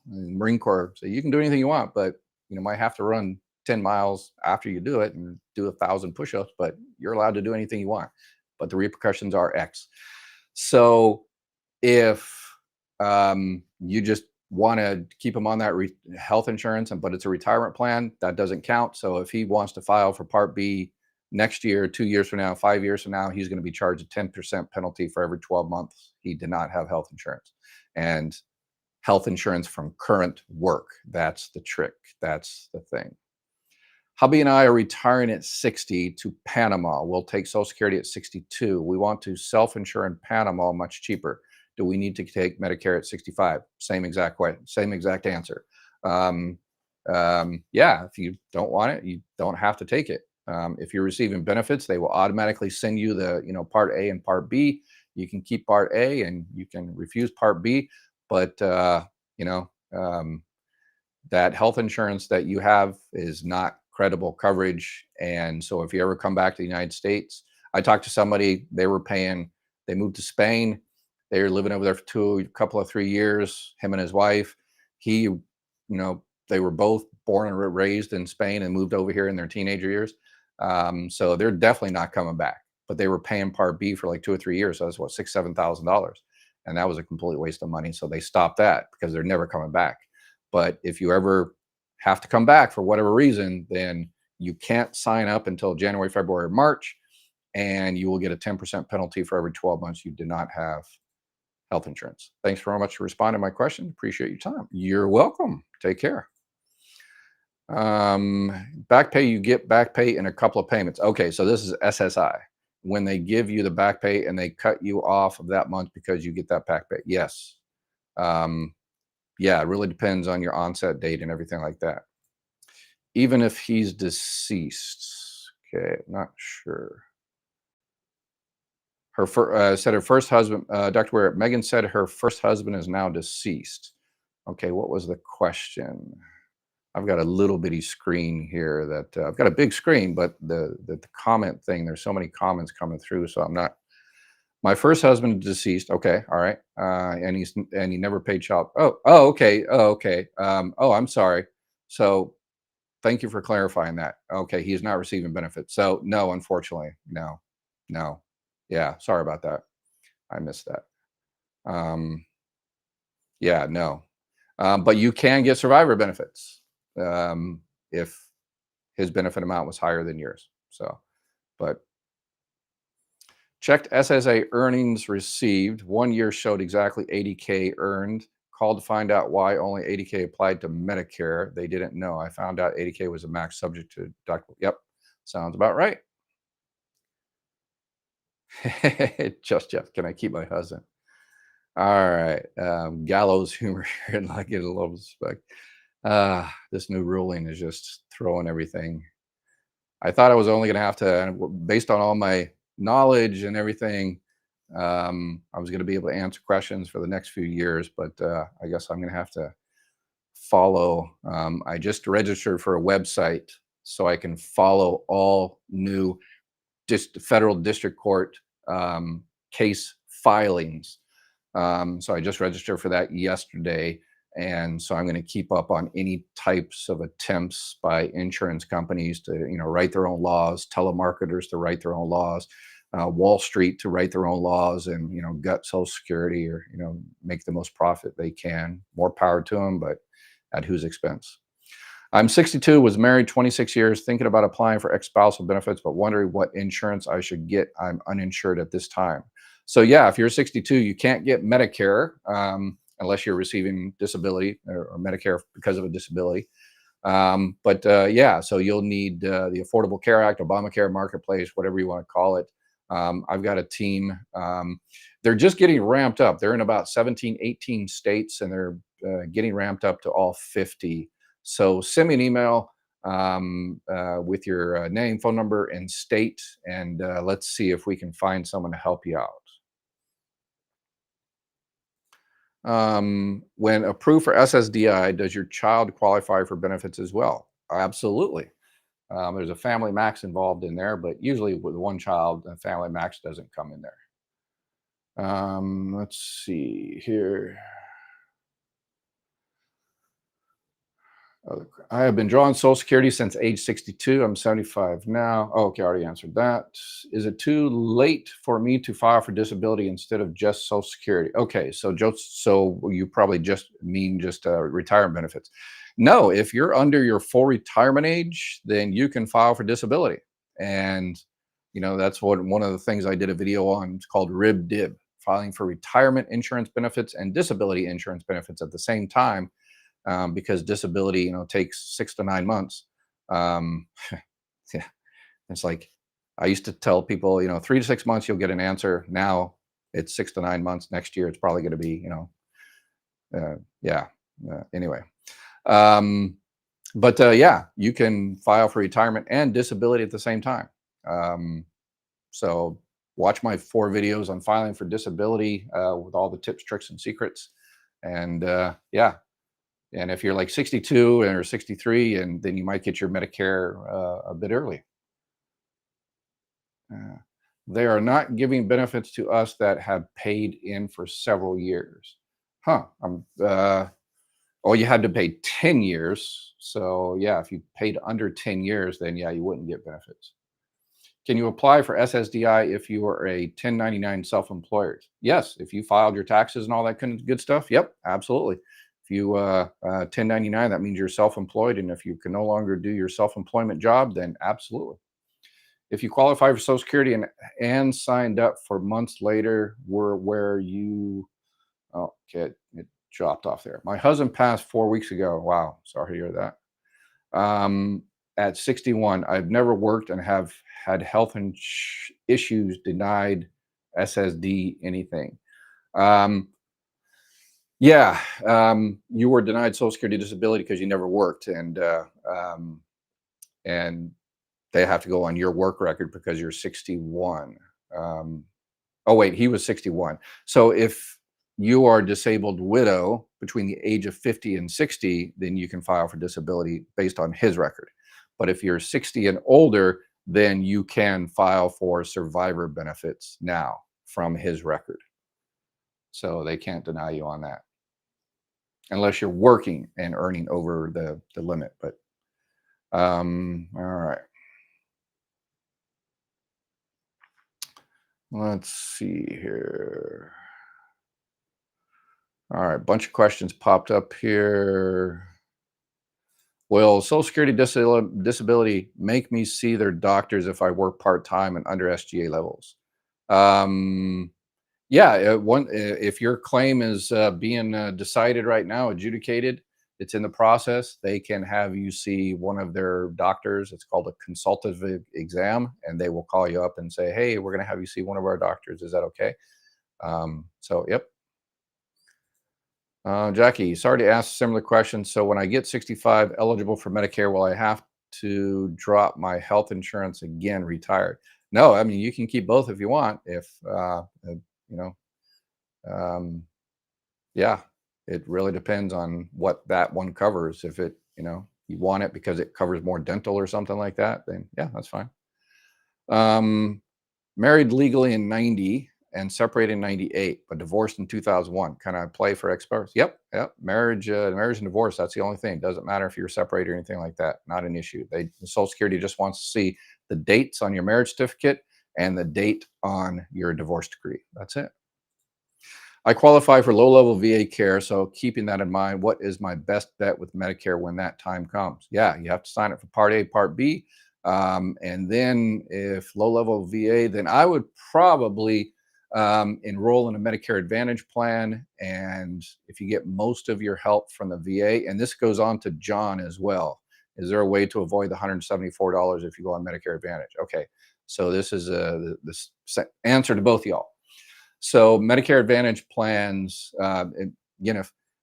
Marine Corps, so you can do anything you want, but might have to run 10 miles after you do it and do 1,000 push-ups, but you're allowed to do anything you want, but the repercussions are X. So if you just want to keep him on that health insurance, but it's a retirement plan, that doesn't count. So if he wants to file for Part B next year, 2 years from now, 5 years from now, he's going to be charged a 10% penalty for every 12 months he did not have health insurance. And health insurance from current work, that's the trick. That's the thing. Hubby and I are retiring at 60 to Panama. We'll take Social Security at 62. We want to self-insure in Panama much cheaper. Do we need to take Medicare at 65? Same exact way, same exact answer. Yeah, if you don't want it, you don't have to take it. If you're receiving benefits, they will automatically send you the Part A and Part B. You can keep Part A and you can refuse Part B, but that health insurance that you have is not credible coverage. And so if you ever come back to the United States, I talked to somebody, they moved to Spain. They were living over there for a couple of 3 years, him and his wife. They were both born and raised in Spain and moved over here in their teenager years. So they're definitely not coming back, but they were paying Part B for like 2 or 3 years. So that's what, $6,000, $7,000. And that was a complete waste of money. So they stopped that because they're never coming back. But if you ever have to come back for whatever reason, then you can't sign up until January, February, March, and you will get a 10% penalty for every 12 months you did not have health insurance. Thanks very much for responding to my question. Appreciate your time. You're welcome. Take care. Back pay, you get back pay in a couple of payments. Okay, so this is SSI. When they give you the back pay and they cut you off of that month because you get that back pay. Yes. Yeah, it really depends on your onset date and everything like that. Even if he's deceased. Okay, not sure. Said her first husband, Dr. Weir, Megan said her first husband is now deceased. Okay, what was the question? I've got a little bitty screen here that I've got a big screen, but the comment thing, there's so many comments coming through, so I'm not. My first husband is deceased. Okay, all right, and he never paid child. Oh, okay, I'm sorry. So thank you for clarifying that. Okay, he's not receiving benefits. So no, unfortunately, no. Yeah, sorry about that. I missed that. Yeah, no. But you can get survivor benefits if his benefit amount was higher than yours. So, but checked SSA earnings received. 1 year showed exactly 80K earned. Called to find out why only 80K applied to Medicare. They didn't know. I found out 80K was a max subject to deductible. Yep, sounds about right. Just Jeff, can I keep my husband? All right, gallows humor here, and I get a little respect. This new ruling is just throwing everything. I thought I was only going to have to, based on all my knowledge and everything, I was going to be able to answer questions for the next few years, but I guess I'm going to have to follow. I just registered for a website so I can follow all new federal district court case filings. So I just registered for that yesterday. And so I'm going to keep up on any types of attempts by insurance companies to, write their own laws, telemarketers to write their own laws. Wall Street to write their own laws and gut Social Security, or make the most profit they can. More power to them, but at whose expense? I'm 62, was married 26 years, thinking about applying for ex-spousal benefits, but wondering what insurance I should get. I'm uninsured at this time. So yeah, if you're 62, you can't get Medicare unless you're receiving disability or Medicare because of a disability. But yeah, so you'll need the Affordable Care Act, Obamacare, Marketplace, whatever you want to call it. I've got a team. They're just getting ramped up. They're in about 17, 18 states, and they're getting ramped up to all 50. So send me an email with your name, phone number, and state, and let's see if we can find someone to help you out. When approved for SSDI, does your child qualify for benefits as well? Absolutely. There's a family max involved in there, but usually with one child, the family max doesn't come in there. Let's see here. I have been drawing Social Security since age 62. I'm 75 now. Oh, okay, I already answered that. Is it too late for me to file for disability instead of just Social Security? Okay, so you probably just mean just retirement benefits. No, if you're under your full retirement age, then you can file for disability. And that's what one of the things I did a video on. It's called Rib Dib, filing for retirement insurance benefits and disability insurance benefits at the same time. Because disability, takes 6 to 9 months. Yeah, it's like I used to tell people, 3 to 6 months you'll get an answer. Now it's 6 to 9 months. Next year it's probably going to be, yeah. Anyway, but yeah, you can file for retirement and disability at the same time. So watch my 4 videos on filing for disability with all the tips, tricks, and secrets. And yeah. And if you're like 62 or 63, and then you might get your Medicare a bit early. They are not giving benefits to us that have paid in for several years. Huh. Oh, you had to pay 10 years. So yeah, if you paid under 10 years, then yeah, you wouldn't get benefits. Can you apply for SSDI if you are a 1099 self-employed? Yes, if you filed your taxes and all that kind of good stuff. Yep, absolutely. If you 1099, that means you're self-employed, and if you can no longer do your self-employment job, then absolutely. If you qualify for Social Security and signed up for months later, where you okay, it dropped off there. My husband passed 4 weeks ago. Wow, sorry to hear that. At 61, I've never worked and have had health issues, denied SSD anything. Yeah, you were denied Social Security disability because you never worked, and they have to go on your work record because you're 61. Oh wait, he was 61. So if you are a disabled widow between the age of 50 and 60, then you can file for disability based on his record. But if you're 60 and older, then you can file for survivor benefits now from his record. So they can't deny you on that unless you're working and earning over the limit. But all right. Let's see here. All right, bunch of questions popped up here. Will Social Security disability make me see their doctors if I work part-time and under SGA levels? Yeah, if your claim is being decided right now, adjudicated, it's in the process, they can have you see one of their doctors. It's called a consultative exam, and they will call you up and say, hey, we're going to have you see one of our doctors. Is that okay? So, yep. Jackie, sorry to ask similar questions. So when I get 65, eligible for Medicare, will I have to drop my health insurance again, retired? No, I mean, you can keep both if you want. If, yeah, it really depends on what that one covers. If it, you want it because it covers more dental or something like that, then yeah, that's fine. Married legally in 90 and separated in 98, but divorced in 2001. Can I apply for ex-spouse? Yep. Marriage and divorce, that's the only thing. It doesn't matter if you're separated or anything like that. Not an issue. The Social Security just wants to see the dates on your marriage certificate and the date on your divorce decree. That's it. I qualify for low-level VA care, so keeping that in mind, what is my best bet with Medicare when that time comes? Yeah, you have to sign up for Part A, Part B, and then if low-level VA, then I would probably enroll in a Medicare Advantage plan. And if you get most of your help from the VA, and this goes on to John as well, is there a way to avoid the $174 if you go on Medicare Advantage? Okay, so this is the answer to both y'all. So Medicare Advantage plans,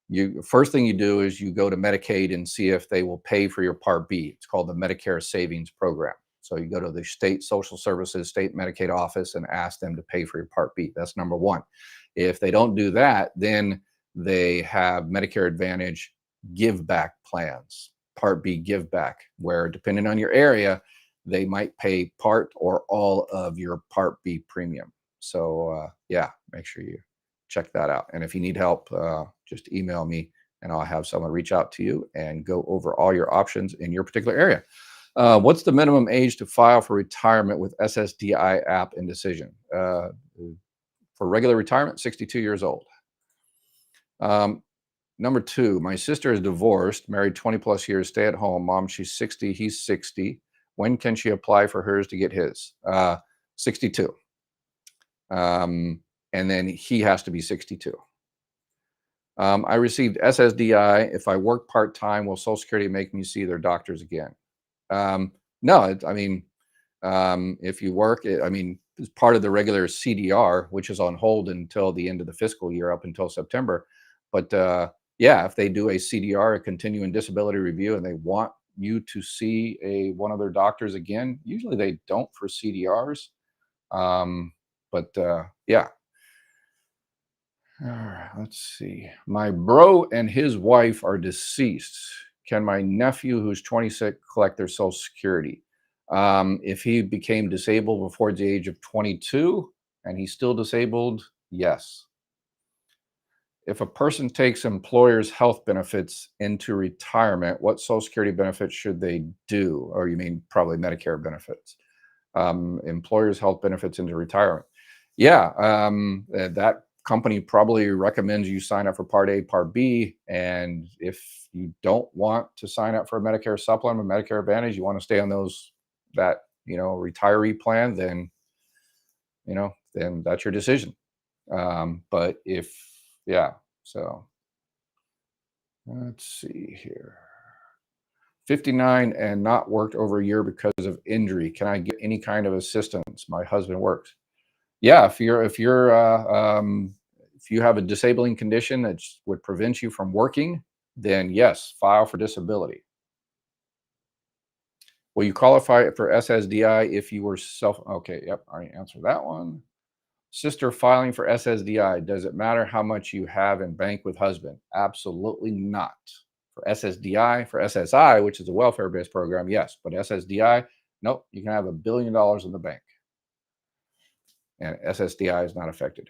you first thing you do is you go to Medicaid and see if they will pay for your Part B. It's called the Medicare Savings Program. So you go to the state social services, state Medicaid office and ask them to pay for your Part B. That's number one. If they don't do that, then they have Medicare Advantage give back plans, Part B give back, where depending on your area, they might pay part or all of your Part B premium. So yeah, make sure you check that out. And if you need help, just email me and I'll have someone reach out to you and go over all your options in your particular area. What's the minimum age to file for retirement with SSDI app and decision? For regular retirement, 62 years old. Number two, my sister is divorced, married 20 plus years, stay at home mom. She's 60, he's 60. When can she apply for hers to get his? 62. And then he has to be 62. I received SSDI. If I work part-time, will Social Security make me see their doctors again? No, if you work, it's part of the regular CDR, which is on hold until the end of the fiscal year, up until September. But yeah, if they do a CDR, a continuing disability review, and they want you to see one of their doctors again, usually they don't for CDRs. But yeah. All right, let's see. My bro and his wife are deceased. Can my nephew, who's 26, collect their Social Security? If he became disabled before the age of 22 and he's still disabled, yes. If a person takes employer's health benefits into retirement, what Social Security benefits should they do? Or you mean probably Medicare benefits? Employer's health benefits into retirement. Yeah, that company probably recommends you sign up for Part A, Part B. And if you don't want to sign up for a Medicare Supplement, Medicare Advantage, you want to stay on that retiree plan, then that's your decision. But so let's see here. 59 and not worked over a year because of injury. Can I get any kind of assistance? My husband works. Yeah, if you have a disabling condition that would prevent you from working, then yes, file for disability. Will you qualify for SSDI if you were okay, yep, I already answered that one. Sister filing for SSDI, does it matter how much you have in bank with husband? Absolutely not. For SSDI, for SSI, which is a welfare-based program, yes, but SSDI, nope, you can have $1 billion in the bank. And SSDI is not affected.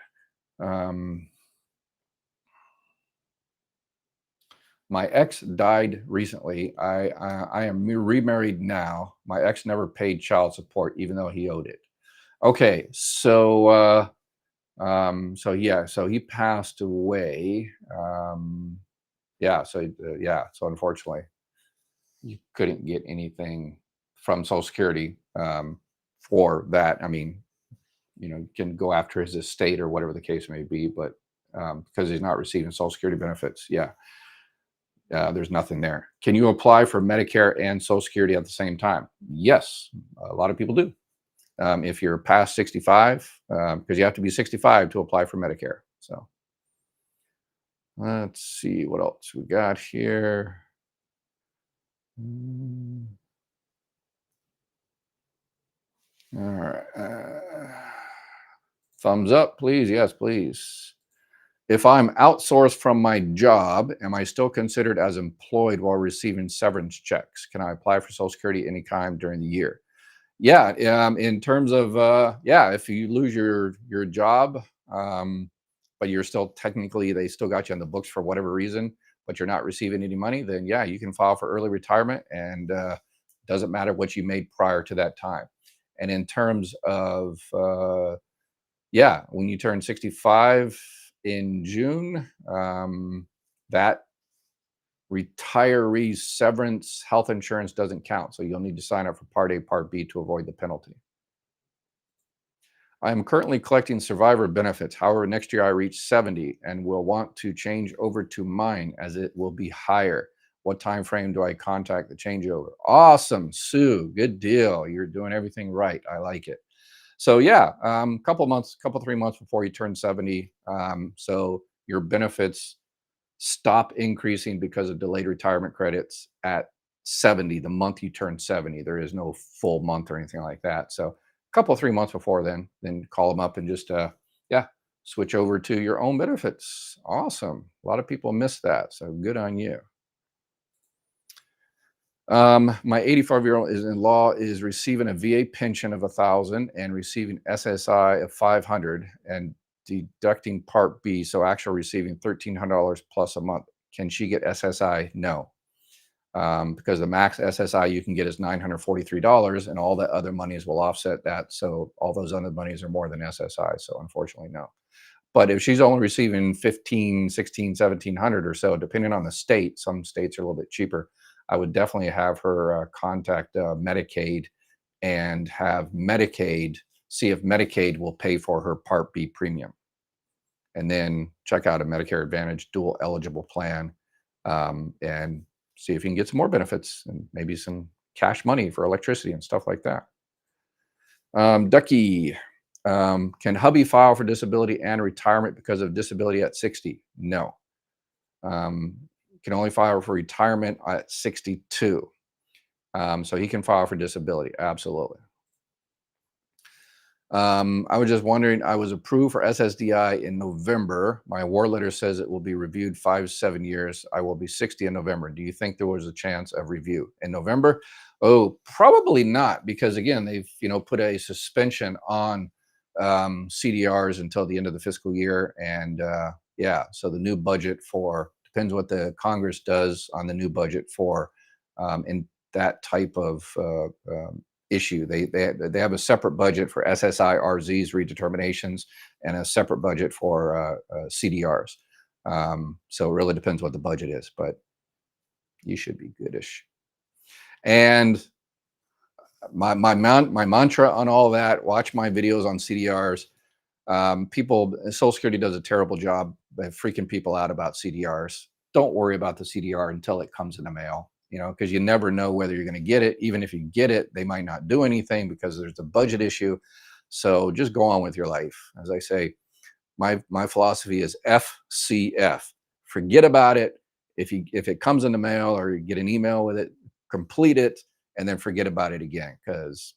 My ex died recently. I am remarried now. My ex never paid child support, even though he owed it. Okay, so he passed away. So unfortunately, you couldn't get anything from Social Security for that. You can go after his estate or whatever the case may be, but because he's not receiving Social Security benefits, there's nothing there. Can you apply for Medicare and Social Security at the same time? Yes, a lot of people do. If you're past 65, because you have to be 65 to apply for Medicare. So let's see what else we got here. All right. Thumbs up, please. Yes, please. If I'm outsourced from my job, am I still considered as employed while receiving severance checks? Can I apply for Social Security anytime during the year? Yeah, in terms of if you lose your job, but you're still technically, they still got you on the books for whatever reason, but you're not receiving any money, then yeah, you can file for early retirement, and doesn't matter what you made prior to that time. And in terms of, yeah, when you turn 65 in June, that retiree severance health insurance doesn't count. So you'll need to sign up for Part A, Part B to avoid the penalty. I am currently collecting survivor benefits. However, next year I reach 70 and will want to change over to mine as it will be higher. What time frame do I contact the changeover? Awesome, Sue. Good deal. You're doing everything right. I like it. So yeah, couple months, couple 3 months before you turn 70. So your benefits stop increasing because of delayed retirement credits at 70, the month you turn 70. There is no full month or anything like that. So a couple 3 months before then call them up and just yeah, switch over to your own benefits. Awesome. A lot of people miss that. So good on you. My 85-year-old is in law is receiving a VA pension of 1,000 and receiving SSI of 500 and deducting Part B, so actually receiving $1,300 plus a month. Can she get SSI? No, because the max SSI you can get is $943, and all the other monies will offset that. So all those other monies are more than SSI. So unfortunately, no. But if she's only receiving 15, 16, 1,700 or so, depending on the state, some states are a little bit cheaper. I would definitely have her contact Medicaid and have Medicaid see if Medicaid will pay for her Part B premium. And then check out a Medicare Advantage dual eligible plan and see if you can get some more benefits and maybe some cash money for electricity and stuff like that. Ducky, can hubby file for disability and retirement because of disability at 60? No. Can only file for retirement at 62. So he can file for disability. Absolutely. I was just wondering, I was approved for SSDI in November. My award letter says it will be reviewed 5 to 7 years. I will be 60 in November. Do you think there was a chance of review in November? Oh, probably not, because again, they've put a suspension on CDRs until the end of the fiscal year, and yeah, so the new budget for depends what the Congress does on the new budget for in that type of issue. They have a separate budget for SSI RZs redeterminations and a separate budget for CDRs. So it really depends what the budget is, but you should be goodish. And my mantra on all that: watch my videos on CDRs. Social Security does a terrible job by freaking people out about CDRs. Don't worry about the CDR until it comes in the mail, because you never know whether you're going to get it. Even if you get it, they might not do anything because there's a budget issue. So just go on with your life. As I say, my philosophy is FCF. Forget about it. If it comes in the mail or you get an email with it, complete it and then forget about it again, because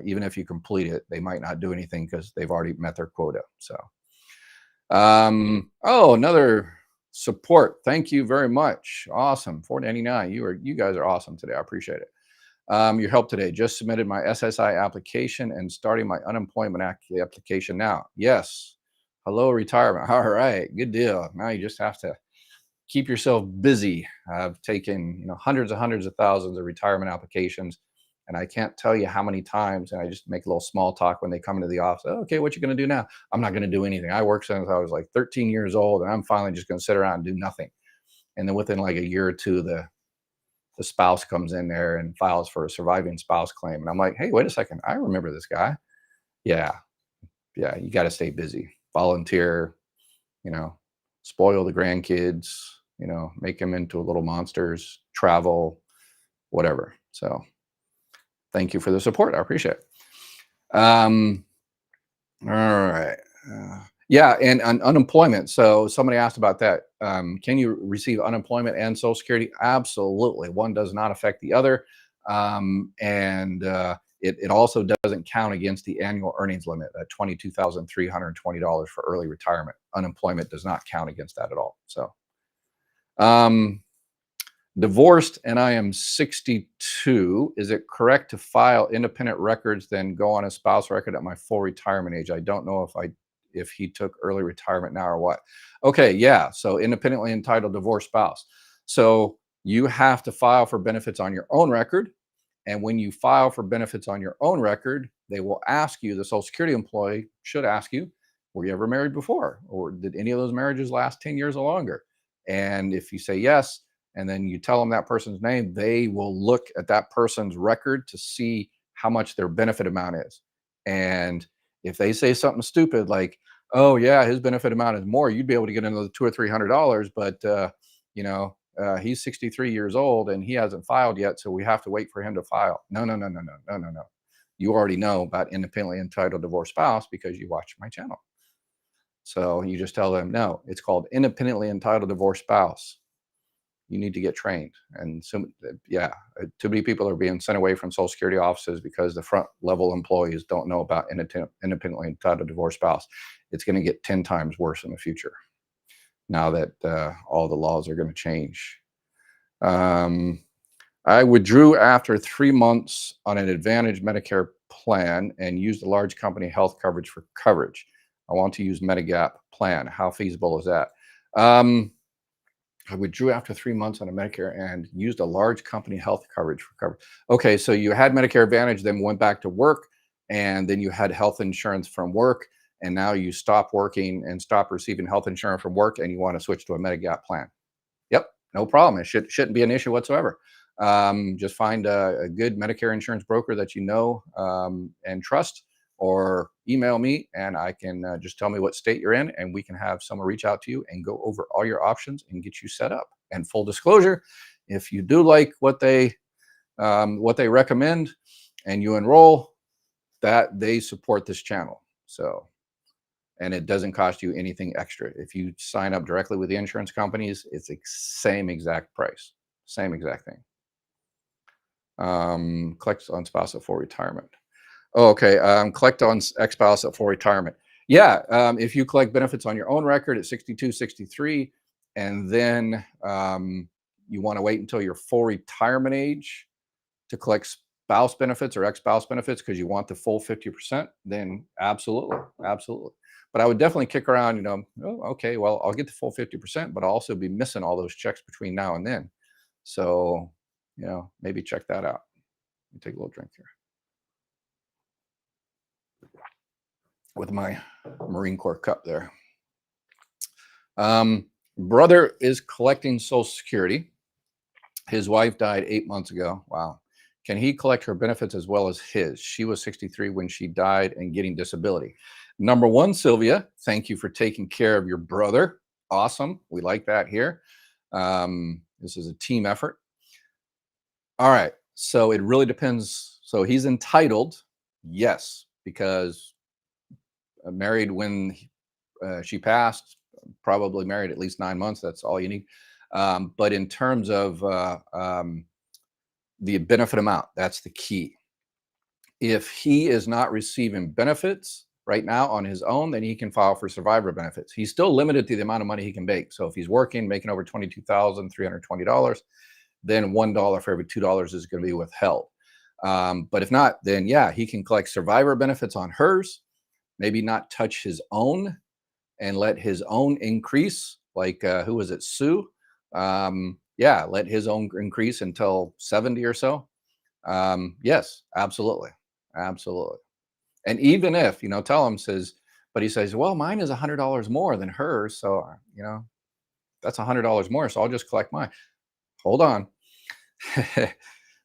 even if you complete it, they might not do anything because they've already met their quota. So, oh, another support. Thank you very much. Awesome. $4.99. You guys are awesome today. I appreciate it. Your help today. Just submitted my SSI application and starting my unemployment application now. Yes. Hello, retirement. All right. Good deal. Now you just have to keep yourself busy. I've taken hundreds of thousands of retirement applications, and I can't tell you how many times, and I just make a little small talk when they come into the office. Oh, okay, what you going to do now? I'm not going to do anything. I worked since I was like 13 years old, and I'm finally just going to sit around and do nothing. And then within like a year or two, the spouse comes in there and files for a surviving spouse claim. And I'm like, hey, wait a second. I remember this guy. Yeah. Yeah. You got to stay busy, volunteer, spoil the grandkids, make them into little monsters, travel, whatever. So thank you for the support. I appreciate it. All right. Yeah, and unemployment. So somebody asked about that. Can you receive unemployment and Social Security? Absolutely. One does not affect the other. And it also doesn't count against the annual earnings limit at $22,320 for early retirement. Unemployment does not count against that at all. So divorced and I am 62. Is it correct to file independent records, then go on a spouse record at my full retirement age? I don't know if he took early retirement now or what. Okay, yeah. So independently entitled divorced spouse. So you have to file for benefits on your own record, And when you file for benefits on your own record, they will ask you, the Social Security employee should ask you, were you ever married before? Or did any of those marriages last 10 years or longer? And if you say yes, and then you tell them that person's name, they will look at that person's record to see how much their benefit amount is. And if they say something stupid like, "Oh yeah, his benefit amount is more," you'd be able to get another $200 or $300, but he's 63 years old and he hasn't filed yet, so we have to wait for him to file. No, no, no, no, no, no, no, no. You already know about independently entitled divorced spouse because you watch my channel. So you just tell them, no, it's called independently entitled divorced spouse. You need to get trained. And so, too many people are being sent away from Social Security offices because the front level employees don't know about independently entitled divorced spouse. It's going to get 10 times worse in the future now that all the laws are going to change. I withdrew after 3 months on an Advantage Medicare plan and used a large company health coverage for coverage. I want to use Medigap plan. How feasible is that? I withdrew after 3 months on a Medicare and used a large company health coverage for coverage. Okay, so you had Medicare Advantage, then went back to work, and then you had health insurance from work, and now you stop working and stop receiving health insurance from work, and you want to switch to a Medigap plan. Yep, no problem. It shouldn't be an issue whatsoever. Just find a good Medicare insurance broker that you know and trust, or email me and I can just tell me what state you're in, and we can have someone reach out to you and go over all your options and get you set up. And full disclosure, if you do like what they recommend and you enroll, that they support this channel. So, and it doesn't cost you anything extra. If you sign up directly with the insurance companies, it's the same exact price, same exact thing. Collect on spousal for retirement. Oh, okay. Collect on ex-spouse for retirement. Yeah. If you collect benefits on your own record at 62, 63, and then you want to wait until your full retirement age to collect spouse benefits or ex-spouse benefits because you want the full 50%, then absolutely, absolutely. But I would definitely kick around, oh, okay, well, I'll get the full 50%, but I'll also be missing all those checks between now and then. So, maybe check that out. Let me take a little drink here with my Marine Corps cup there. Brother is collecting Social Security. His wife died 8 months ago. Wow. Can he collect her benefits as well as his? She was 63 when she died and getting disability. Number one, Sylvia, thank you for taking care of your brother. Awesome. We like that here. This is a team effort. All right. So it really depends. So he's entitled, yes, because married when she passed, probably married at least 9 months. That's all you need. But in terms of the benefit amount, that's the key. If he is not receiving benefits right now on his own, then he can file for survivor benefits. He's still limited to the amount of money he can make. So if he's working, making over $22,320, then $1 for every $2 is going to be withheld. But if not, then yeah, he can collect survivor benefits on hers, maybe not touch his own and let his own increase. Like who was it, Sue? Yeah, let his own increase until 70 or so. Yes, absolutely. Absolutely. And even if, tell him, but he says, well, mine is $100 more than hers. So, that's $100 more. So I'll just collect mine. Hold on.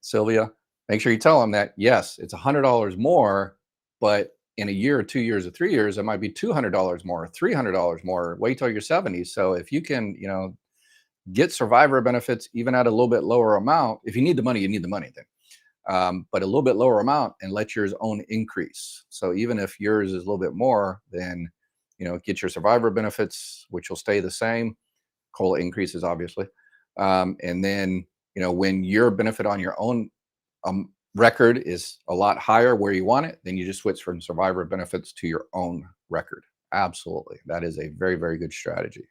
Sylvia, make sure you tell him that, yes, it's $100 more, but in a year or 2 years or 3 years, it might be $200 more, $300 more. Wait till you're 70. So if you can, get survivor benefits even at a little bit lower amount, if you need the money, you need the money then. But a little bit lower amount and let yours own increase. So even if yours is a little bit more, then, get your survivor benefits, which will stay the same. COLA increases, obviously. And then, when your benefit on your own record is a lot higher where you want it, then you just switch from survivor benefits to your own record. Absolutely. That is a very, very good strategy.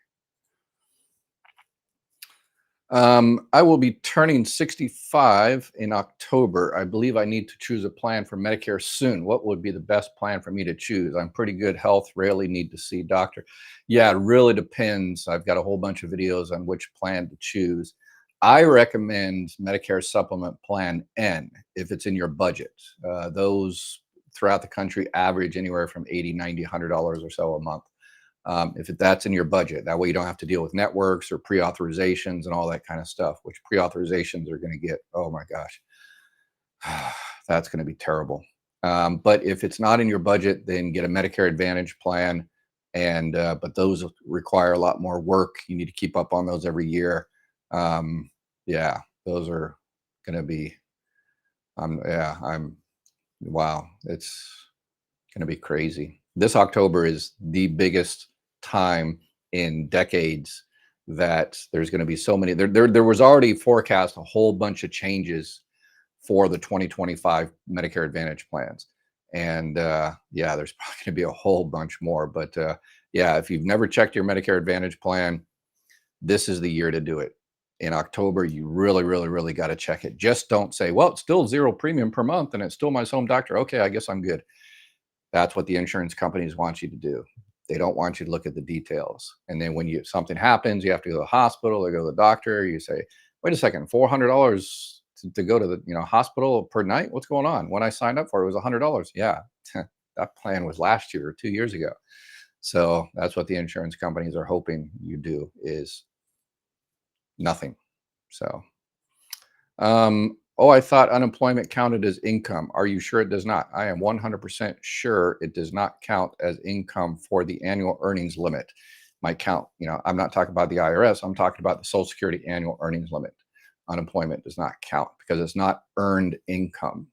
I will be turning 65 in October. I believe I need to choose a plan for Medicare soon. What would be the best plan for me to choose? I'm pretty good health, rarely need to see a doctor. Yeah, it really depends. I've got a whole bunch of videos on which plan to choose. I recommend Medicare Supplement Plan N if it's in your budget. Those throughout the country average anywhere from 80, 90, $100 or so a month. If that's in your budget, that way you don't have to deal with networks or pre-authorizations and all that kind of stuff, which pre-authorizations are going to get, oh my gosh, that's going to be terrible. But if it's not in your budget, then get a Medicare Advantage plan. And but those require a lot more work. You need to keep up on those every year. Yeah, those are going to be. Yeah, I'm. Wow, it's going to be crazy. This October is the biggest time in decades that there's going to be so many. There was already forecast a whole bunch of changes for the 2025 Medicare Advantage plans. And yeah, there's probably going to be a whole bunch more. But yeah, if you've never checked your Medicare Advantage plan, this is the year to do it. In October, you really, really, really got to check it. Just don't say, well, it's still zero premium per month and it's still my home doctor. Okay, I guess I'm good. That's what the insurance companies want you to do. They don't want you to look at the details. And then when something happens, you have to go to the hospital or go to the doctor. You say, wait a second, $400 to go to the hospital per night. What's going on? When I signed up for it was $100. Yeah, that plan was last year or 2 years ago. So that's what the insurance companies are hoping you do is nothing. So, oh, I thought unemployment counted as income. Are you sure it does not? I am 100% sure it does not count as income for the annual earnings limit. Might count, I'm not talking about the IRS. I'm talking about the Social Security annual earnings limit. Unemployment does not count because it's not earned income.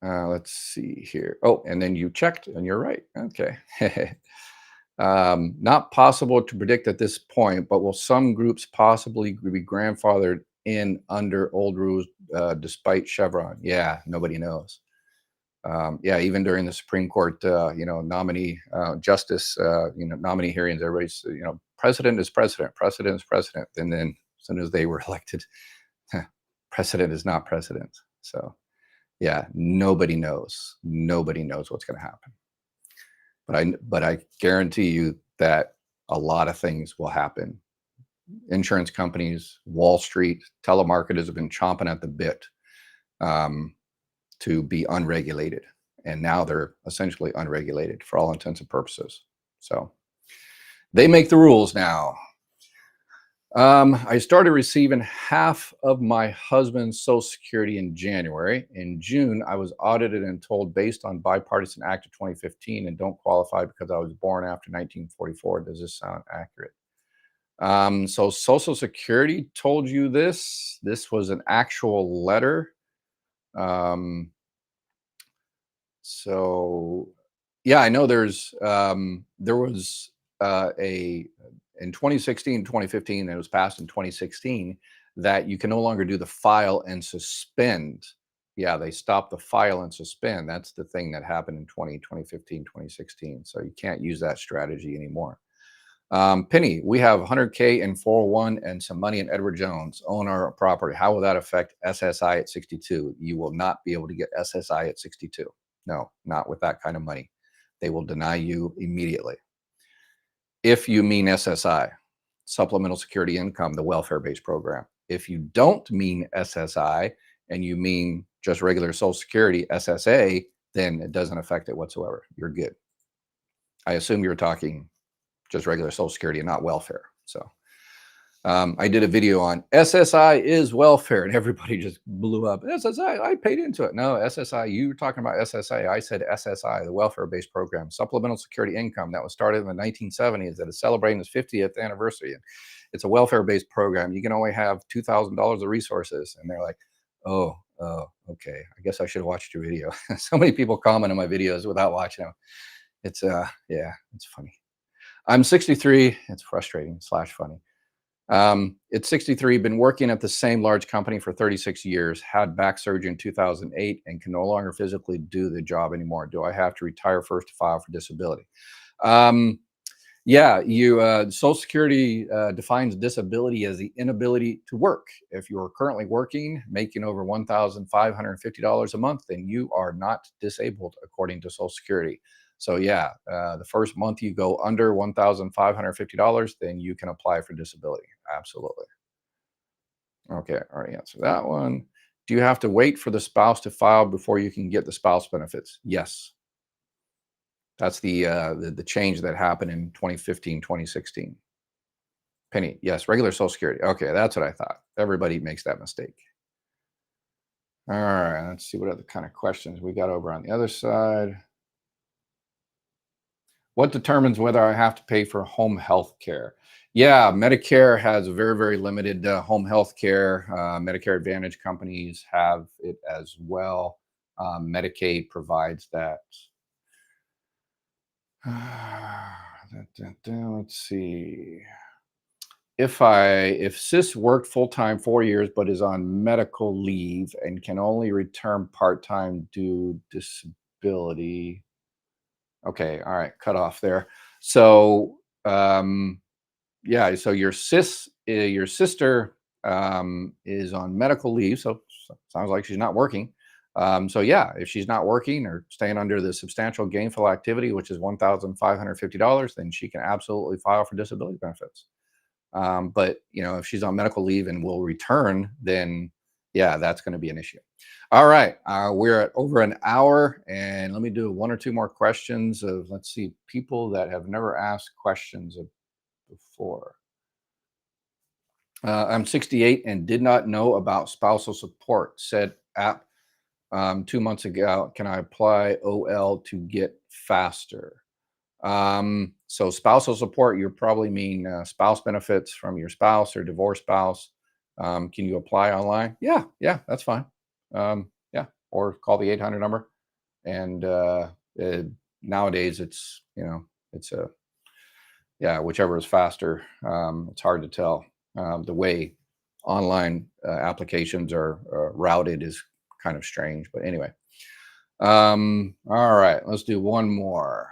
Let's see here. Oh, and then you checked and you're right. Okay. Not possible to predict at this point, but will some groups possibly be grandfathered in under old rules despite Chevron? Yeah, nobody knows. Yeah, even during the Supreme Court, nominee justice, nominee hearings, everybody's, president is president, president is president. And then as soon as they were elected, president is not president. So yeah, nobody knows. Nobody knows what's going to happen. But I guarantee you that a lot of things will happen. Insurance companies, Wall Street, telemarketers have been chomping at the bit to be unregulated. And now they're essentially unregulated for all intents and purposes. So they make the rules now. I started receiving half of my husband's Social Security in January. In June, I was audited and told based on Bipartisan Act of 2015 and don't qualify because I was born after 1944. Does this sound accurate? So Social Security told you this. This was an actual letter. So yeah, I know there was in 2016, 2015, it was passed in 2016 that you can no longer do the file and suspend. Yeah, they stopped the file and suspend. That's the thing that happened in 2015, 2016. So you can't use that strategy anymore. Penny, we have 100K in 401 and some money in Edward Jones, own our property. How will that affect SSI at 62? You will not be able to get SSI at 62. No, not with that kind of money. They will deny you immediately. If you mean SSI, Supplemental Security Income, the welfare-based program. If you don't mean SSI and you mean just regular Social Security, SSA, then it doesn't affect it whatsoever. You're good. I assume you're talking just regular Social Security and not welfare. So I did a video on SSI is welfare and everybody just blew up. SSI, I paid into it. No, SSI, you were talking about SSI. I said SSI, the welfare-based program, Supplemental Security Income that was started in the 1970s that is celebrating its 50th anniversary. And it's a welfare-based program. You can only have $2,000 of resources. And they're like, oh, okay. I guess I should have watched your video. So many people comment on my videos without watching them. It's, yeah, it's funny. I'm 63. It's frustrating / funny. It's 63, been working at the same large company for 36 years, had back surgery in 2008 and can no longer physically do the job anymore. Do I have to retire first to file for disability? Yeah, Social Security defines disability as the inability to work. If you are currently working, making over $1,550 a month, then you are not disabled according to Social Security. So yeah, the first month you go under $1,550, then you can apply for disability. Absolutely. Okay, I already answered that one. Do you have to wait for the spouse to file before you can get the spouse benefits? Yes. That's the change that happened in 2015, 2016. Penny, yes, regular Social Security. Okay, that's what I thought. Everybody makes that mistake. All right, let's see what other kind of questions we got over on the other side. What determines whether I have to pay for home health care? Yeah, Medicare has a very, very limited home health care. Medicare Advantage companies have it as well. Medicaid provides that. Let's see. If sis worked full time 4 years but is on medical leave and can only return part time due disability. Okay, all right, cut off there. So yeah, so your sister is on medical leave, so sounds like she's not working. So yeah, if she's not working or staying under the substantial gainful activity, which is $1,550, then she can absolutely file for disability benefits. But if she's on medical leave and will return, then yeah, that's going to be an issue. All right, we're at over an hour, and let me do one or two more questions of, let's see, people that have never asked questions before. I'm 68 and did not know about spousal support. Said app 2 months ago. Can I apply OL to get faster? So spousal support, you probably mean spouse benefits from your spouse or divorced spouse. Can you apply online? Yeah, that's fine. Yeah, or call the 800 number. And uh, nowadays, it's a yeah, whichever is faster. It's hard to tell. The way online applications are routed is kind of strange, but anyway. All right, let's do one more.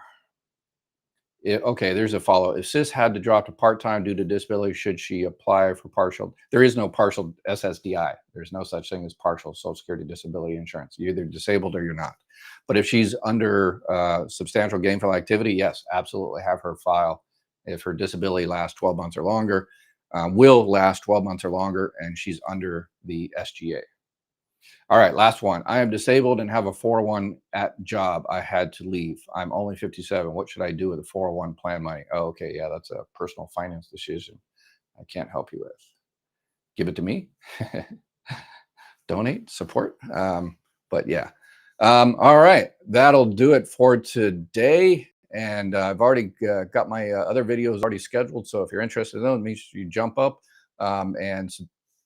Okay, there's a follow. If sis had to drop to part-time due to disability, should she apply for partial? There is no partial SSDI. There's no such thing as partial Social Security disability insurance. You're either disabled or you're not. But if she's under substantial gainful activity, yes, absolutely have her file. If her disability lasts 12 months or longer, will last 12 months or longer, and she's under the SGA. All right, last one. I am disabled and have a 401 at job. I had to leave. I'm only 57. What should I do with the 401 plan money? Oh, okay, yeah, that's a personal finance decision. I can't help you with. Give it to me. Donate, support. But yeah. All right, that'll do it for today. And I've already got my other videos already scheduled. So if you're interested in those, make sure you jump up and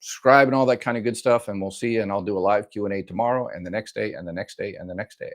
subscribe and all that kind of good stuff. And we'll see you. And I'll do a live Q&A tomorrow and the next day and the next day and the next day.